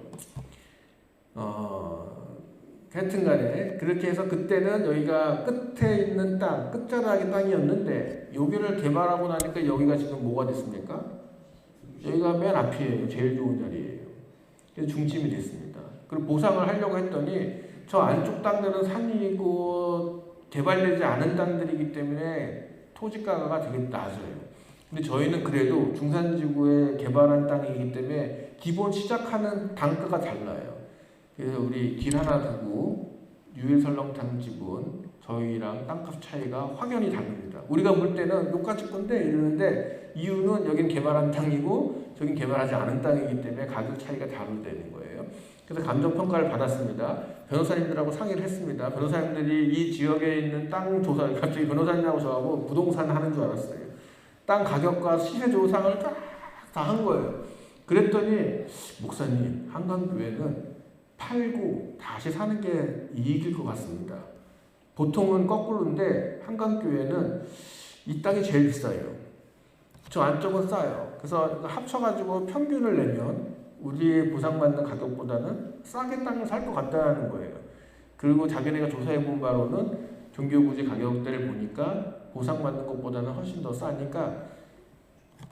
[SPEAKER 1] 하여튼간에 그렇게 해서 그때는 여기가 끝에 있는 땅, 끝자락의 땅이었는데 여기를 개발하고 나니까 여기가 지금 뭐가 됐습니까? 여기가 맨 앞이에요. 제일 좋은 자리예요. 그래서 중심이 됐습니다. 그리고 보상을 하려고 했더니 저 안쪽 땅들은 산이고 개발되지 않은 땅들이기 때문에 토지가가 되게 낮아요. 근데 저희는 그래도 중산지구에 개발한 땅이기 때문에 기본 시작하는 단가가 달라요. 그래서 우리 길 하나 두고 유일설렁탕 집은 저희랑 땅값 차이가 확연히 다릅니다. 우리가 볼 때는 똑같이 건데 이러는데 이유는 여긴 개발한 땅이고 저긴 개발하지 않은 땅이기 때문에 가격 차이가 다르다는 거예요. 그래서 감정평가를 받았습니다. 변호사님들하고 상의를 했습니다. 변호사님들이 이 지역에 있는 땅 조사, 갑자기 변호사님하고 저하고 부동산 하는 줄 알았어요. 땅 가격과 시세 조사를 다 한 거예요. 그랬더니 목사님 한강교회는 팔고 다시 사는 게 이익일 것 같습니다. 보통은 거꾸로인데 한강교회는 이 땅이 제일 비싸요. 저 안쪽은 싸요. 그래서 합쳐가지고 평균을 내면 우리 보상받는 가격보다는 싸게 땅을 살 것 같다는 거예요. 그리고 자기네가 조사해본 바로는 종교부지 가격대를 보니까 보상받는 것보다는 훨씬 더 싸니까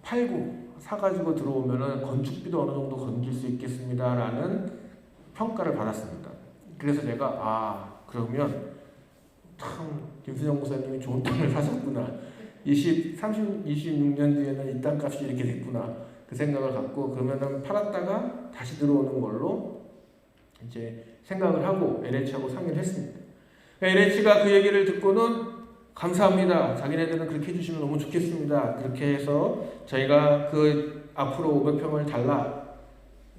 [SPEAKER 1] 팔고 사가지고 들어오면은 건축비도 어느 정도 건질 수 있겠습니다라는 평가를 받았습니다. 그래서 제가 그러면 참 김순영 목사님이 좋은 땅을 사셨구나. 26년 뒤에는 이 땅값이 이렇게 됐구나. 그 생각을 갖고 그러면은 팔았다가 다시 들어오는 걸로 이제 생각을 하고 LH하고 상의를 했습니다. LH가 그 얘기를 듣고는 감사합니다. 자기네들은 그렇게 해주시면 너무 좋겠습니다. 그렇게 해서 저희가 그 앞으로 500평을 달라.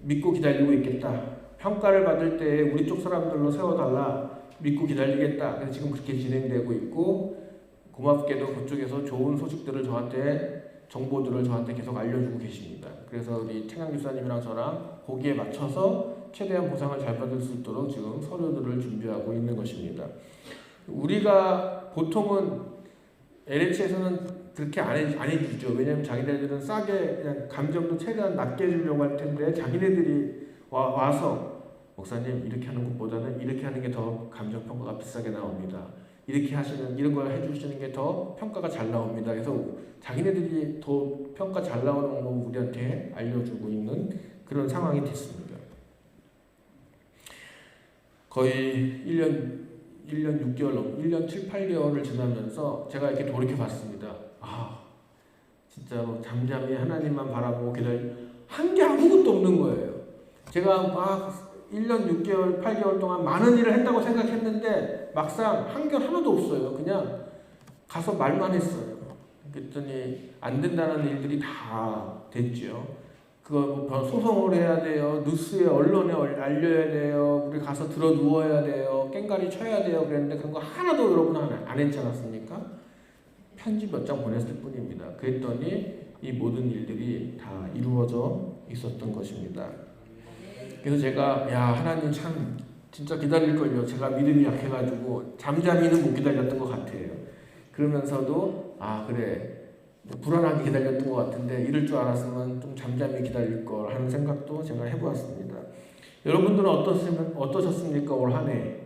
[SPEAKER 1] 믿고 기다리고 있겠다. 평가를 받을 때 우리 쪽 사람들로 세워달라. 믿고 기다리겠다. 그래서 지금 그렇게 진행되고 있고, 고맙게도 그쪽에서 좋은 소식들을 저한테, 정보들을 저한테 계속 알려주고 계십니다. 그래서 우리 태강 집사님이랑 저랑 거기에 맞춰서 최대한 보상을 잘 받을 수 있도록 지금 서류들을 준비하고 있는 것입니다. 우리가 보통은 LH에서는 그렇게 안 해주죠. 왜냐하면 자기네들은 싸게 그냥 감정도 최대한 낮게 주려고 할 텐데, 자기네들이 와서 목사님 이렇게 하는 것보다는 이렇게 하는 게 더 감정평가가 비싸게 나옵니다. 이렇게 하시는, 이런 걸 해주시는 게 더 평가가 잘 나옵니다. 그래서 자기네들이 더 평가 잘 나오는 방법을 우리한테 알려주고 있는 그런 상황이 됐습니다. 거의 1년 6개월, 1년 7, 8개월을 지나면서 제가 이렇게 돌이켜 봤습니다. 진짜로 잠잠히 하나님만 바라보고 한 게 아무것도 없는 거예요. 제가 막 1년 6개월, 8개월 동안 많은 일을 했다고 생각했는데 막상 한 게 하나도 없어요. 그냥 가서 말만 했어요. 그랬더니 안 된다는 일들이 다 됐죠. 그거 소송을 해야 돼요. 뉴스에, 언론에 알려야 돼요. 우리 가서 들어 누워야 돼요. 깽가리 쳐야 돼요. 그랬는데 그런 거 하나도 여러분 안 했지 않았습니까? 편지 몇 장 보냈을 뿐입니다. 그랬더니 이 모든 일들이 다 이루어져 있었던 것입니다. 그래서 제가 하나님 참 진짜 기다릴걸요. 제가 믿음이 약해가지고 잠잠히는 못 기다렸던 것 같아요. 그러면서도 그래 불안하게 기다렸던 것 같은데 이럴 줄 알았으면 좀 잠잠히 기다릴 걸 하는 생각도 제가 해보았습니다. 여러분들은 어떠셨습니까? 올 한 해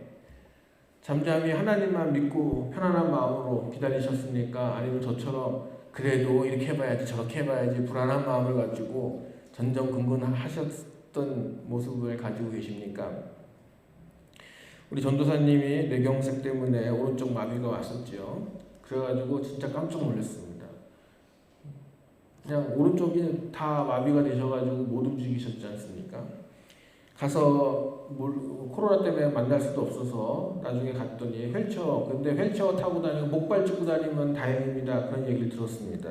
[SPEAKER 1] 잠잠히 하나님만 믿고 편안한 마음으로 기다리셨습니까? 아니면 저처럼 그래도 이렇게 해봐야지 저렇게 해봐야지 불안한 마음을 가지고 전전긍긍하셨던 모습을 가지고 계십니까? 우리 전도사님이 뇌경색 때문에 오른쪽 마비가 왔었죠. 그래가지고 진짜 깜짝 놀랐습니다. 그냥 오른쪽이 다 마비가 되셔가지고 못 움직이셨지 않습니까? 가서 코로나 때문에 만날 수도 없어서 나중에 갔더니 근데 휠체어 타고 다니고 목발 짚고 다니면 다행입니다. 그런 얘기를 들었습니다.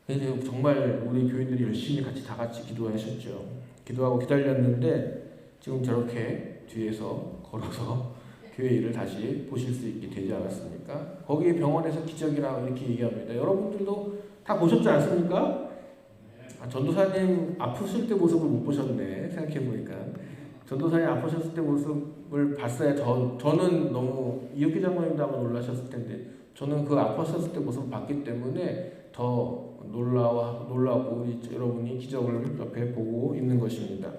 [SPEAKER 1] 이제 정말 우리 교인들이 열심히 다 같이 기도하셨죠. 기도하고 기다렸는데 지금 저렇게 뒤에서 걸어서 교회 일을 다시 보실 수 있게 되지 않았습니까? 거기 병원에서 기적이라고 이렇게 얘기합니다. 여러분들도 다 보셨지 않습니까? 전도사님 아프실 때 모습을 못 보셨네. 생각해보니까 전도사님 아프셨을 때 모습을 봤어야 저는 너무 이혁기 장로님도 아마 놀라셨을 텐데 저는 그 아팠었을 때 모습을 봤기 때문에 더 놀라고 여러분이 기적을 옆에 보고 있는 것입니다.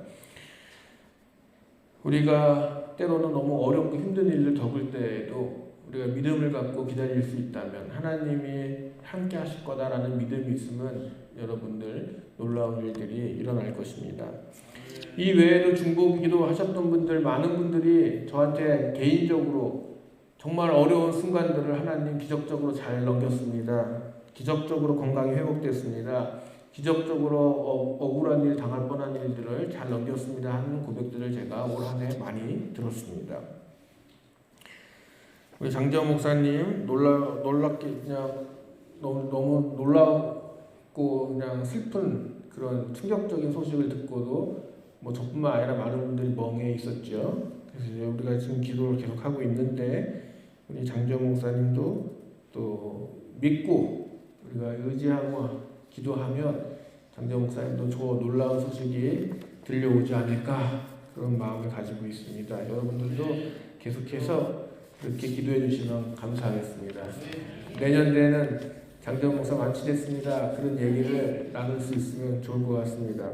[SPEAKER 1] 우리가 때로는 너무 어렵고 힘든 일을 겪을 때에도 우리가 믿음을 갖고 기다릴 수 있다면 하나님이 함께 하실 거다라는 믿음이 있으면 여러분들 놀라운 일들이 일어날 것입니다. 이 외에도 중보기도 하셨던 분들 많은 분들이 저한테 개인적으로 정말 어려운 순간들을 하나님 기적적으로 잘 넘겼습니다. 기적적으로 건강이 회복됐습니다. 기적적으로 억울한 일 당할 뻔한 일들을 잘 넘겼습니다 하는 고백들을 제가 올 한 해 많이 들었습니다. 우리 장지영 목사님 놀랍게 그냥 너무 놀랍고 그냥 슬픈 그런 충격적인 소식을 듣고도 저뿐만 아니라 많은 분들이 멍해 있었죠. 그래서 우리가 지금 기도를 계속 하고 있는데 우리 장지영 목사님도 또 믿고 우리가 의지하고 기도하면 장지영 목사님도 저 놀라운 소식이 들려오지 않을까 그런 마음을 가지고 있습니다. 여러분들도 계속해서 그렇게 기도해 주시면 감사하겠습니다. 내년에는 장지영 목사 완치됐습니다. 그런 얘기를 나눌 수 있으면 좋을 것 같습니다.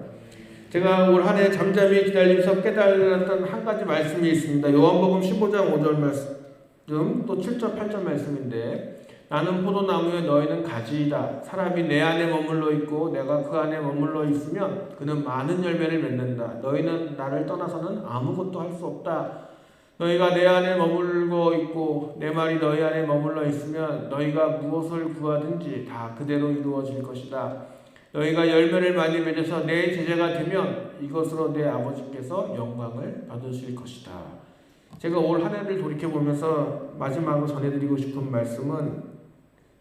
[SPEAKER 1] 제가 올 한 해 잠잠히 기다리면서 깨달았던 한 가지 말씀이 있습니다. 요한복음 15장 5절 말씀 또 7절 8절 말씀인데 나는 포도나무에 너희는 가지이다. 사람이 내 안에 머물러 있고 내가 그 안에 머물러 있으면 그는 많은 열매를 맺는다. 너희는 나를 떠나서는 아무것도 할 수 없다. 너희가 내 안에 머물러 있고 내 말이 너희 안에 머물러 있으면 너희가 무엇을 구하든지 다 그대로 이루어질 것이다. 너희가 열매를 많이 맺어서 내 제자가 되면 이것으로 내 아버지께서 영광을 받으실 것이다. 제가 올 한 해를 돌이켜보면서 마지막으로 전해드리고 싶은 말씀은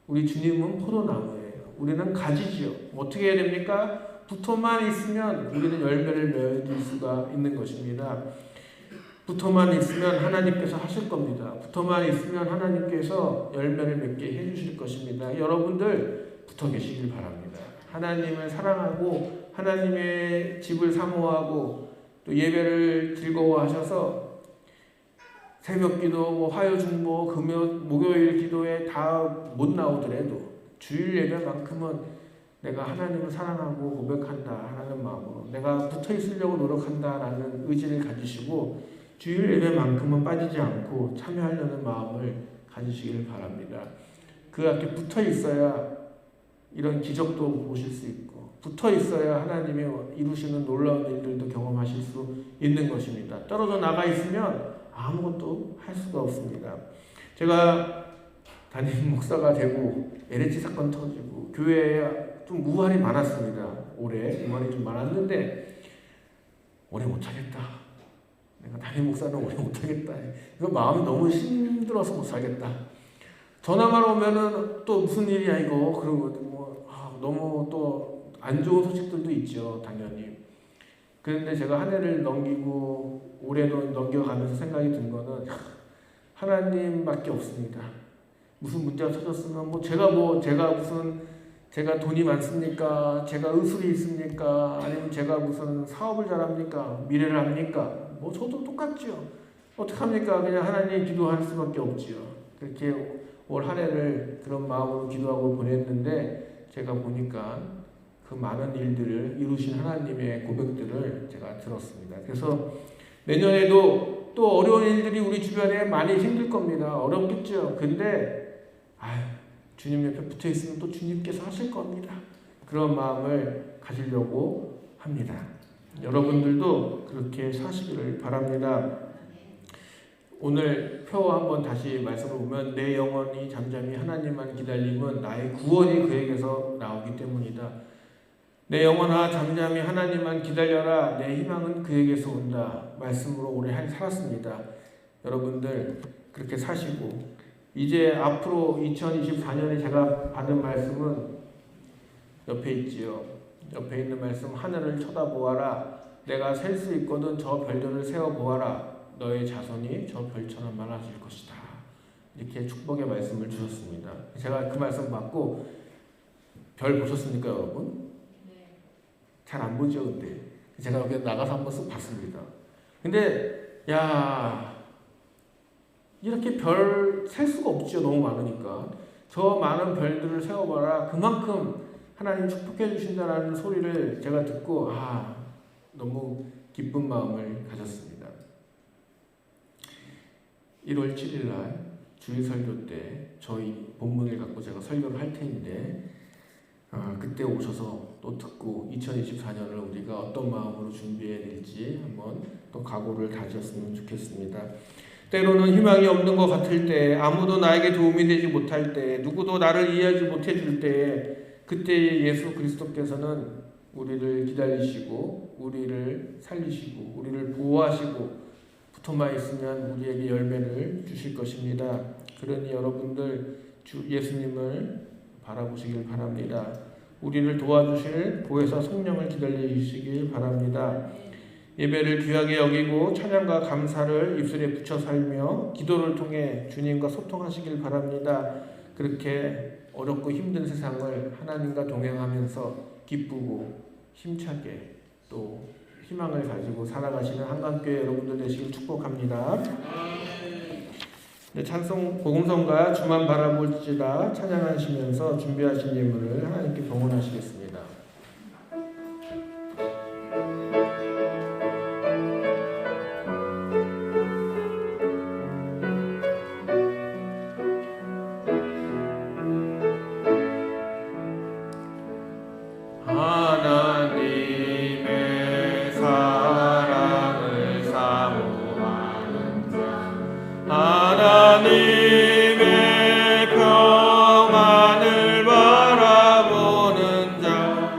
[SPEAKER 1] 우리 주님은 포도나무예요. 우리는 가지지요. 어떻게 해야 됩니까? 붙어만 있으면 우리는 열매를 맺을 수가 있는 것입니다. 붙어만 있으면 하나님께서 하실 겁니다. 붙어만 있으면 하나님께서 열매를 맺게 해주실 것입니다. 여러분들 붙어 계시길 바랍니다. 하나님을 사랑하고 하나님의 집을 사모하고 또 예배를 즐거워하셔서 새벽기도, 화요 중보, 목요일 기도에 다 못 나오더라도 주일 예배만큼은 내가 하나님을 사랑하고 고백한다 하는 마음으로 내가 붙어 있으려고 노력한다라는 의지를 가지시고 주일 예배만큼은 빠지지 않고 참여하려는 마음을 가지시길 바랍니다. 그 앞에 붙어 있어야 이런 기적도 보실 수 있고 붙어 있어야 하나님이 이루시는 놀라운 일들도 경험하실 수 있는 것입니다. 떨어져 나가 있으면 아무것도 할 수가 없습니다. 제가 담임 목사가 되고 LH 사건 터지고 교회에 좀 무할이 많았습니다. 올해 무할이 좀 많았는데 오래 못하겠다. 내가 담임 목사는 오래 못하겠다. 이거 마음이 너무 힘들어서 못 살겠다. 전화만 오면은 또 무슨 일이야 이거. 그리고 너무 또 안 좋은 소식들도 있죠. 당연히. 그런데 제가 한 해를 넘기고 올해도 넘겨가면서 생각이 든 거는 하나님밖에 없습니다. 무슨 문제가 터졌으면 제가 돈이 많습니까? 제가 의술이 있습니까? 아니면 제가 무슨 사업을 잘합니까? 미래를 합니까? 저도 똑같죠. 어떡합니까? 그냥 하나님 기도할 수밖에 없지요. 그렇게 올 한 해를 그런 마음으로 기도하고 보냈는데 제가 보니까 그 많은 일들을 이루신 하나님의 고백들을 제가 들었습니다. 그래서 내년에도 또 어려운 일들이 우리 주변에 많이 힘들 겁니다. 어렵겠죠. 근데 주님 옆에 붙어 있으면 또 주님께서 하실 겁니다. 그런 마음을 가지려고 합니다. 여러분들도 그렇게 사시기를 바랍니다. 오늘 표 한번 다시 말씀을 보면 내 영혼이 잠잠히 하나님만 기다림은 나의 구원이 그에게서 나오기 때문이다. 내 영혼아 잠잠히 하나님만 기다려라. 내 희망은 그에게서 온다. 말씀으로 오래 살았습니다. 여러분들 그렇게 사시고 이제 앞으로 2024년에 제가 받은 말씀은 옆에 있지요. 옆에 있는 말씀 하늘을 쳐다보아라. 내가 셀 수 있거든 저 별들을 세어보아라. 너의 자손이 저 별처럼 많아질 것이다. 이렇게 축복의 말씀을 주셨습니다. 제가 그 말씀 받고 별 보셨습니까 여러분? 잘 안 보죠. 근데 제가 여기 나가서 한번 쓱 봤습니다. 근데 이렇게 별 셀 수가 없죠. 너무 많으니까. 저 많은 별들을 세워봐라. 그만큼 하나님 축복해 주신다라는 소리를 제가 듣고 너무 기쁜 마음을 가졌습니다. 1월 7일 날 주일 설교 때 저희 본문을 갖고 제가 설교를 할 텐데 그때 오셔서 또 듣고 2024년을 우리가 어떤 마음으로 준비해야 될지 한번 또 각오를 다졌으면 좋겠습니다. 때로는 희망이 없는 것 같을 때, 아무도 나에게 도움이 되지 못할 때, 누구도 나를 이해하지 못해줄 때, 그때 예수 그리스도께서는 우리를 기다리시고 우리를 살리시고 우리를 보호하시고 붙어만 있으면 우리에게 열매를 주실 것입니다. 그러니 여러분들 주 예수님을 바라보시길 바랍니다. 우리를 도와주실 보혜사 성령을 기다리시길 바랍니다. 예배를 귀하게 여기고 찬양과 감사를 입술에 붙여 살며 기도를 통해 주님과 소통하시길 바랍니다. 그렇게 어렵고 힘든 세상을 하나님과 동행하면서 기쁘고 힘차게 또 희망을 가지고 살아가시는 한강교회 여러분들 되시길 축복합니다. 찬송 복음성가 주만 바라볼지다 찬양하시면서 준비하신 예물을 하나님께 봉헌하시겠습니다.
[SPEAKER 2] 하나님의 평안을 바라보는 자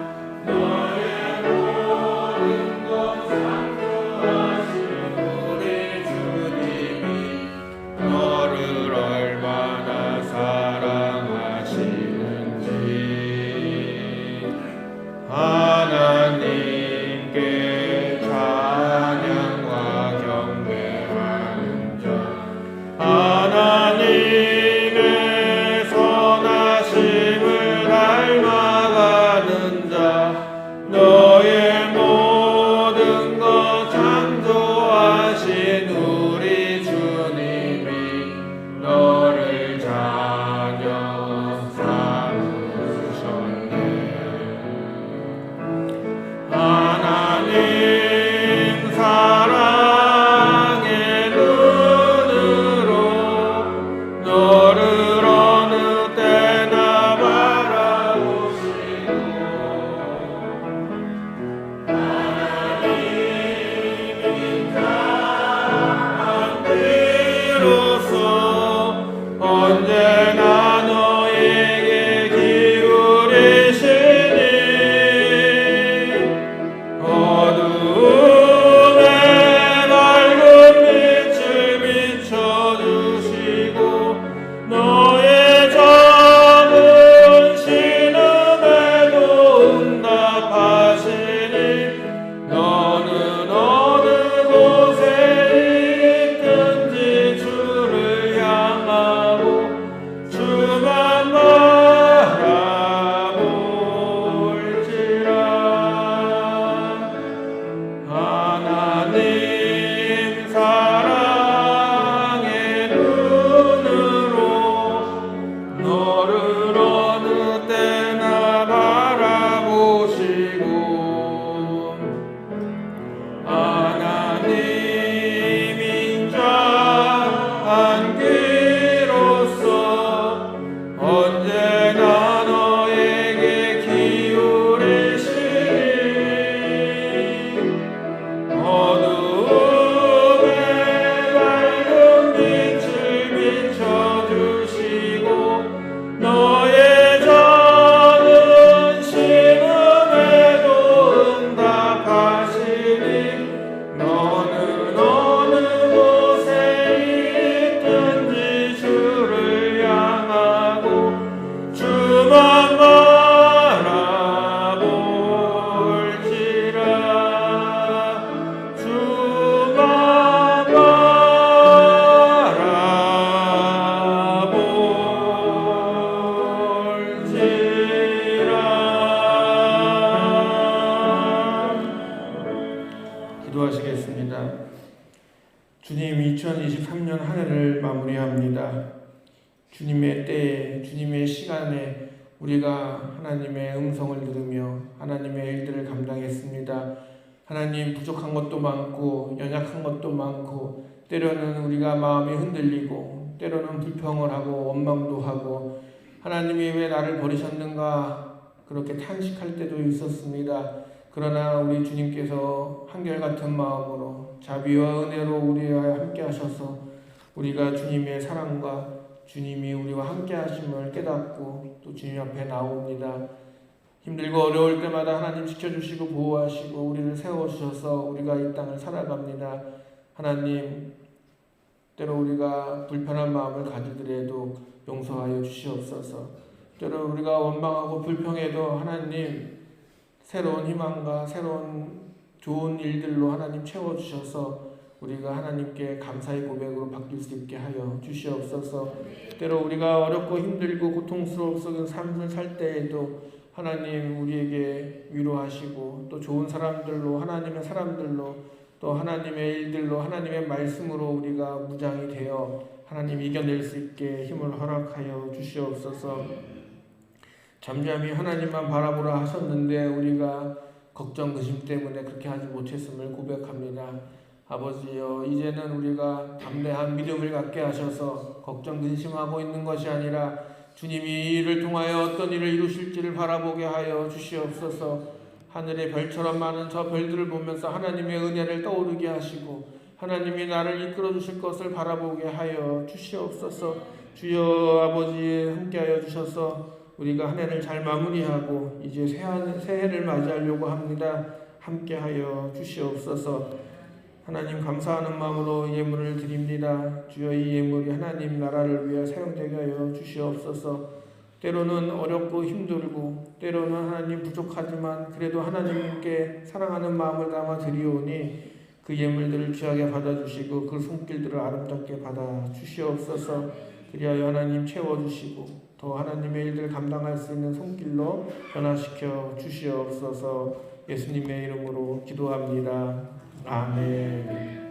[SPEAKER 1] 기도하시겠습니다. 주님, 2023년 한 해를 마무리합니다. 주님의 때에, 주님의 시간에 우리가 하나님의 음성을 들으며 하나님의 일들을 감당했습니다. 하나님, 부족한 것도 많고 연약한 것도 많고 때로는 우리가 마음이 흔들리고 때로는 불평을 하고 원망도 하고 하나님이 왜 나를 버리셨는가 그렇게 탄식할 때도 있었습니다. 그러나 우리 주님께서 한결같은 마음으로 자비와 은혜로 우리와 함께 하셔서 우리가 주님의 사랑과 주님이 우리와 함께 하심을 깨닫고 또 주님 앞에 나옵니다. 힘들고 어려울 때마다 하나님 지켜주시고 보호하시고 우리를 세워주셔서 우리가 이 땅을 살아갑니다. 하나님, 때로 우리가 불편한 마음을 가지더라도 용서하여 주시옵소서. 때로 우리가 원망하고 불평해도 하나님 새로운 희망과 새로운 좋은 일들로 하나님 채워주셔서 우리가 하나님께 감사의 고백으로 바뀔 수 있게 하여 주시옵소서. 때로 우리가 어렵고 힘들고 고통스러운 삶을 살 때에도 하나님 우리에게 위로하시고 또 좋은 사람들로 하나님의 사람들로 또 하나님의 일들로 하나님의 말씀으로 우리가 무장이 되어 하나님 이겨낼 수 있게 힘을 허락하여 주시옵소서. 잠잠히 하나님만 바라보라 하셨는데 우리가 걱정 근심 때문에 그렇게 하지 못했음을 고백합니다. 아버지여, 이제는 우리가 담대한 믿음을 갖게 하셔서 걱정 근심하고 있는 것이 아니라 주님이 이 일을 통하여 어떤 일을 이루실지를 바라보게 하여 주시옵소서. 하늘의 별처럼 많은 저 별들을 보면서 하나님의 은혜를 떠오르게 하시고 하나님이 나를 이끌어 주실 것을 바라보게 하여 주시옵소서. 주여 아버지 함께하여 주셔서 우리가 한 해를 잘 마무리하고 이제 새 해를 맞이하려고 합니다. 함께하여 주시옵소서. 하나님 감사하는 마음으로 예물을 드립니다. 주여 이 예물이 하나님 나라를 위해 사용되게 하여 주시옵소서. 때로는 어렵고 힘들고 때로는 하나님 부족하지만 그래도 하나님께 사랑하는 마음을 담아 드리오니 그 예물들을 귀하게 받아주시고 그 손길들을 아름답게 받아 주시옵소서. 그리하여 하나님 채워주시고 더 하나님의 일들을 감당할 수 있는 손길로 변화시켜 주시옵소서. 예수님의 이름으로 기도합니다. 아멘.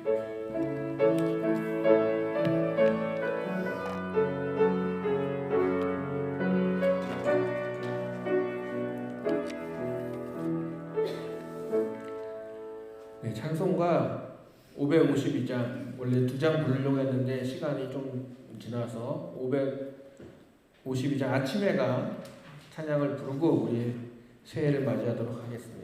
[SPEAKER 1] 네, 찬송가 552장 원래 2장 부르려고 했는데 시간이 좀 지나서 552장 아침에가 찬양을 부르고 우리 새해를 맞이하도록 하겠습니다.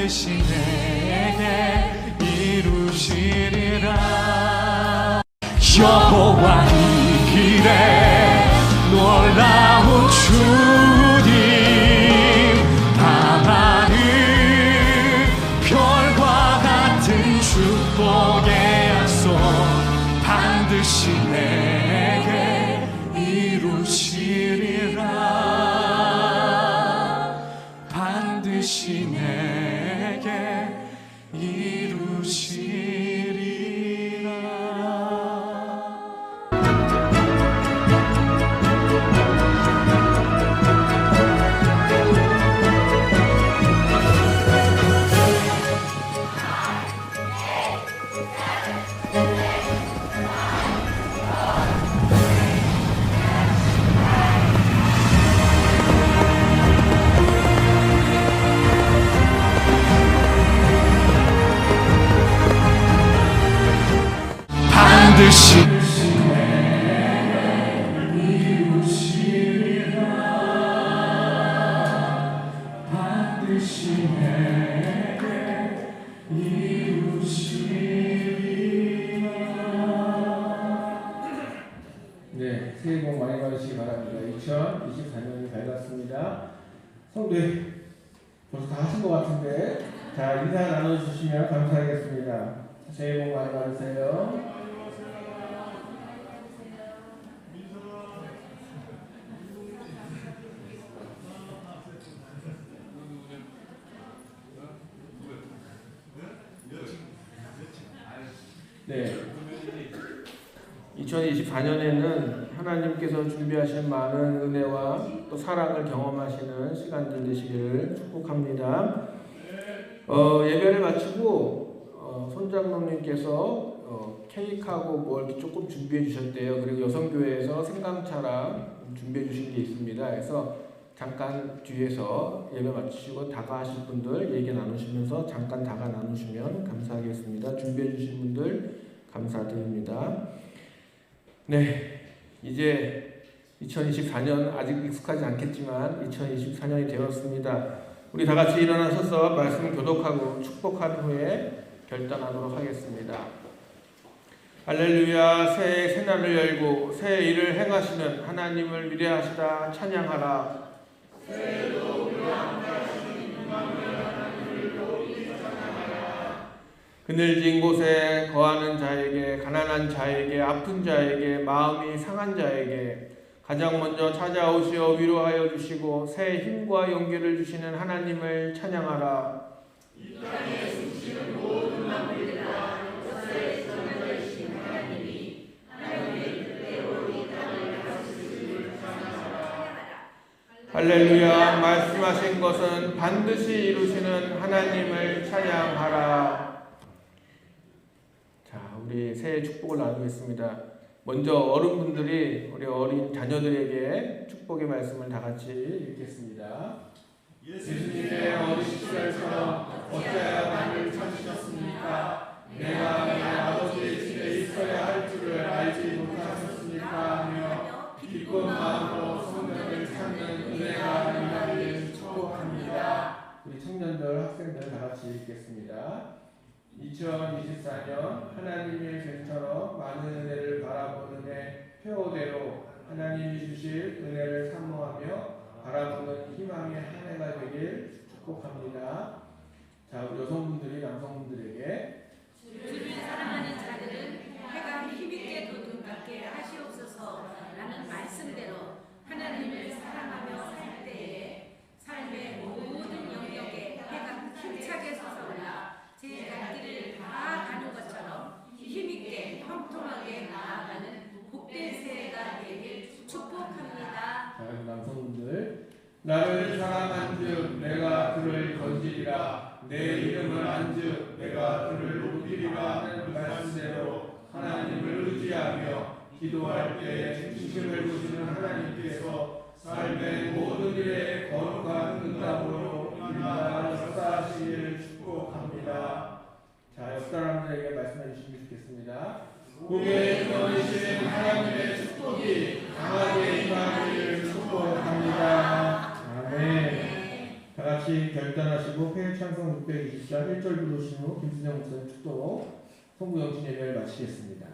[SPEAKER 2] 반드시 내게 이루시리라. 여호와 이 길에 놀라운 주님, 밤하늘 별과 같은 축복의 약속 반드시 내게 이루시리라. 반드시 내게 이루시리라. 반드시
[SPEAKER 1] 네, 새해 복 많이 받으시기 바랍니다. 2024년이 밝았습니다. 성도님, 벌써 다 하신 것 같은데, 자, 인사 나눠주시면 감사하겠습니다. 새해 복 많이 받으세요. 네, 2024년에는 하나님께서 준비하신 많은 은혜와 또 사랑을 경험하시는 시간들 되시기를 축복합니다. 예배를 마치고 손장로님께서 케이크하고 뭐 이렇게 조금 준비해 주셨대요. 그리고 여성교회에서 생강차랑 준비해 주신 게 있습니다. 그래서 잠깐 뒤에서 예배 마치시고 다가하실 분들 얘기 나누시면서 잠깐 다가 나누시면 감사하겠습니다. 준비해 주신 분들 감사드립니다. 네, 이제 2024년 아직 익숙하지 않겠지만 2024년이 되었습니다. 우리 다 같이 일어나셔서 말씀 교독하고 축복한 후에 결단하도록 하겠습니다. 할렐루야. 새해 새날을 열고 새 일을 행하시는 하나님을 위대하시다 찬양하라. 새해도 우리와 함께하시는 임마누엘 하나님을 높이 찬양하라. 그늘진 곳에 거하는 자에게, 가난한 자에게, 아픈 자에게, 마음이 상한 자에게 가장 먼저 찾아오시어 위로하여 주시고 새 힘과 용기를 주시는 하나님을 찬양하라. 이 땅에 숨쉬는 모든 만물들아 역사에 전해주신 하나님이 하나님의 뜻대로 이 땅을 다스리시기를 찬양하라. 할렐루야. 말씀하신 것은 반드시 이루시는 하나님을 찬양하라. 자, 우리 새해 축복을 나누겠습니다. 먼저 어른분들이 우리 어린 자녀들에게 축복의 말씀을 다 같이 읽겠습니다. 예수님의 어린 시절처럼 어찌하여 나를 찾으셨습니까? 내가 내 아버지의 집에 있어야 할 줄을 알지 못하셨습니까? 하며 기쁜 마음으로 성령을 찾는 은혜가 임하기를 축복합니다. 우리 청년들, 학생들 다 같이 읽겠습니다. 2024년 하나님의 죄처럼 많은 은혜를 바라보는 해 표대로 하나님이 주실 은혜를 사모하며 바라보는 희망의 한 해가 되길 축복합니다. 자, 우리 여성분들이 남성분들에게
[SPEAKER 3] 주를 사랑하는 자들은 해가 힘있게 돋게 하시옵소서. 라는 말씀대로 하나님을 사랑하며 살 때에 삶의 모든 영역에 해가 힘차게 솟아올라 제 갈 길을 다 가는 것처럼 힘있게 형통하게 나아가는 복된 새해가 되길 축복합니다.
[SPEAKER 1] 자, 남성분들, 나를 사랑한즉 내가 그를 건지리라. 내 이름을 안즉 내가 그를 높이리라 하는 말씀대로 하나님을 의지하며 기도할 때 중심을 두시는 하나님께서 삶의 모든 일에 거룩한 응답으로 일마다 역사하시기를 축복합니다. 자, 옆 사람들에게 말씀해 주시면 좋겠습니다. 공에 거하시는 하나님의 축복이 강하게 임하기를 축복합니다. 아멘. 다 같이 결단하시고 페일 찬송 624 1절 부르신 후 김순영 목사님 축도 송구영신 예배를 마치겠습니다.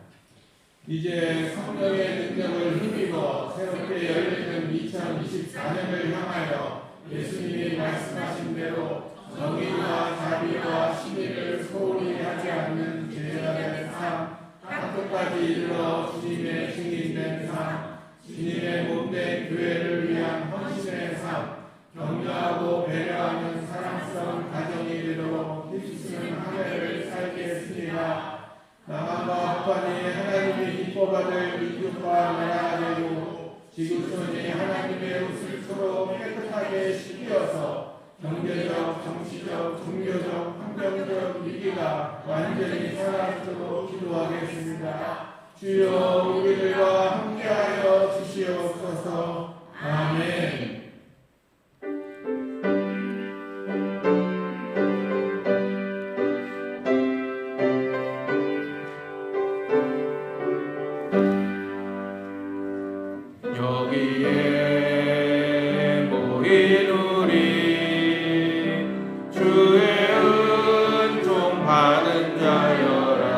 [SPEAKER 1] 이제 성령의 능력을 힘입어 새롭게 열리는 2024년을 향하여 예수님이 말씀하신 대로 정의와 자비와 신의를 소홀히 하지 않는 제자된 삶, 학교까지 이르러 주님의 증인된 삶, 주님의 몸된 교회를 위한 헌신의 삶, 격려하고 배려하는 사랑스러운 가정이 되도록 힘쓰는 한 해를 살겠습니다. 나만과 합관이 하나님이 기뻐받을 이웃과 나라가 되고 지구촌이 하나님의 옷을 서로 깨끗하게 씻겨서 경제적, 정치적, 종교적, 환경적 위기가 완전히 사라지도록 기도하겠습니다. 주여 우리들과 함께하여 주시옵소서. 아멘. 여기에 모인 우리 주의 은총 받은 자여라.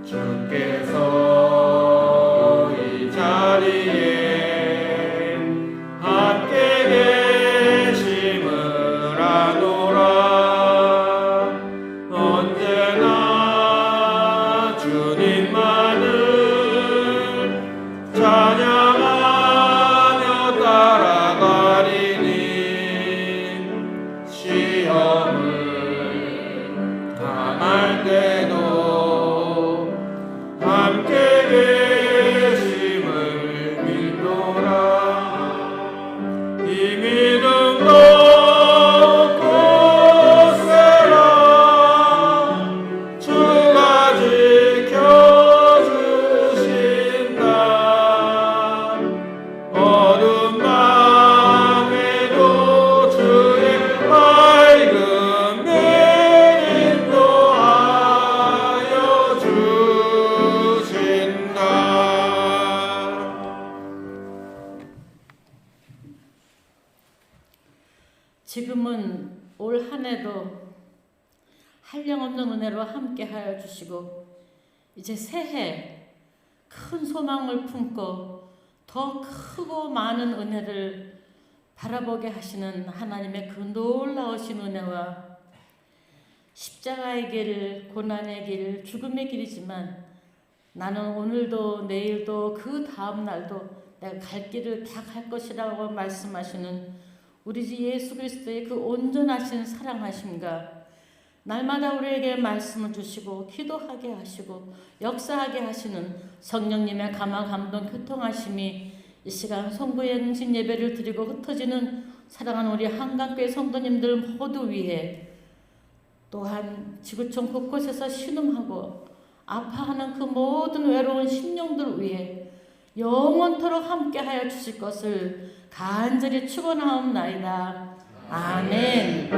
[SPEAKER 1] 주께서 이 자리에 함께 계심을 아노라. 언제나 주님만을 찬양하며 따라가리니 시험을 당할 때도 함께 계심을 믿노라. 이 믿음도 굳세라. 주가 지켜주신다. 어둠 밤에도 주의 밝은 빛 인도하여 주신다.
[SPEAKER 4] 지금은 올 한 해도 한량없는 은혜로 함께하여 주시고 이제 새해 큰 소망을 품고 더 크고 많은 은혜를 바라보게 하시는 하나님의 그 놀라우신 은혜와 십자가의 길, 고난의 길, 죽음의 길이지만 나는 오늘도 내일도 그 다음 날도 내가 갈 길을 다 갈 것이라고 말씀하시는 우리 주 예수 그리스도의 그 온전하신 사랑하심과 날마다 우리에게 말씀을 주시고 기도하게 하시고 역사하게 하시는 성령님의 감화 감동 교통하심이 이 시간 송구영신 예배를 드리고 흩어지는 사랑하는 우리 한강교회 성도님들 모두 위해 또한 지구촌 곳곳에서 신음하고 아파하는 그 모든 외로운 심령들 위해 영원토록 함께하여 주실 것을 간절히 축원하옵나이다. 아멘.